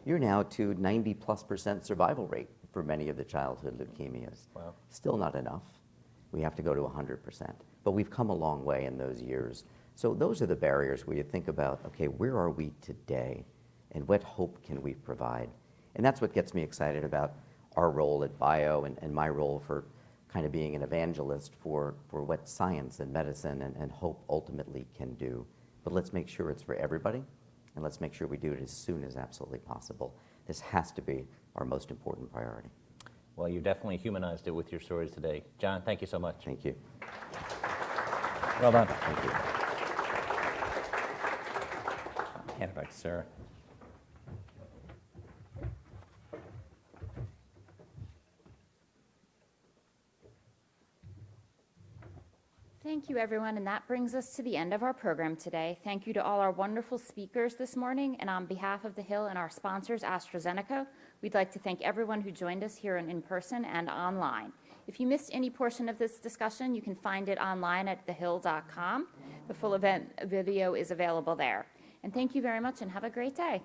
You're now to 90+% survival rate for many of the childhood leukemias. Wow. Still not enough. We have to go to 100%. But we've come a long way in those years. So those are the barriers where you think about, okay, where are we today? And what hope can we provide? And that's what gets me excited about our role at Bio and my role for kind of being an evangelist for what science and medicine and hope ultimately can do. But let's make sure it's for everybody, and let's make sure we do it as soon as absolutely possible. This has to be our most important priority. Well, you definitely humanized it with your stories today. John, thank you so much. Thank you. Well done. Thank you. Hand it back to Sarah. Thank you, everyone, and that brings us to the end of our program today. Thank you to all our wonderful speakers this morning, and on behalf of The Hill and our sponsors, AstraZeneca, we'd like to thank everyone who joined us here in person and online. If you missed any portion of this discussion, you can find it online at thehill.com. The full event video is available there. And thank you very much, and have a great day.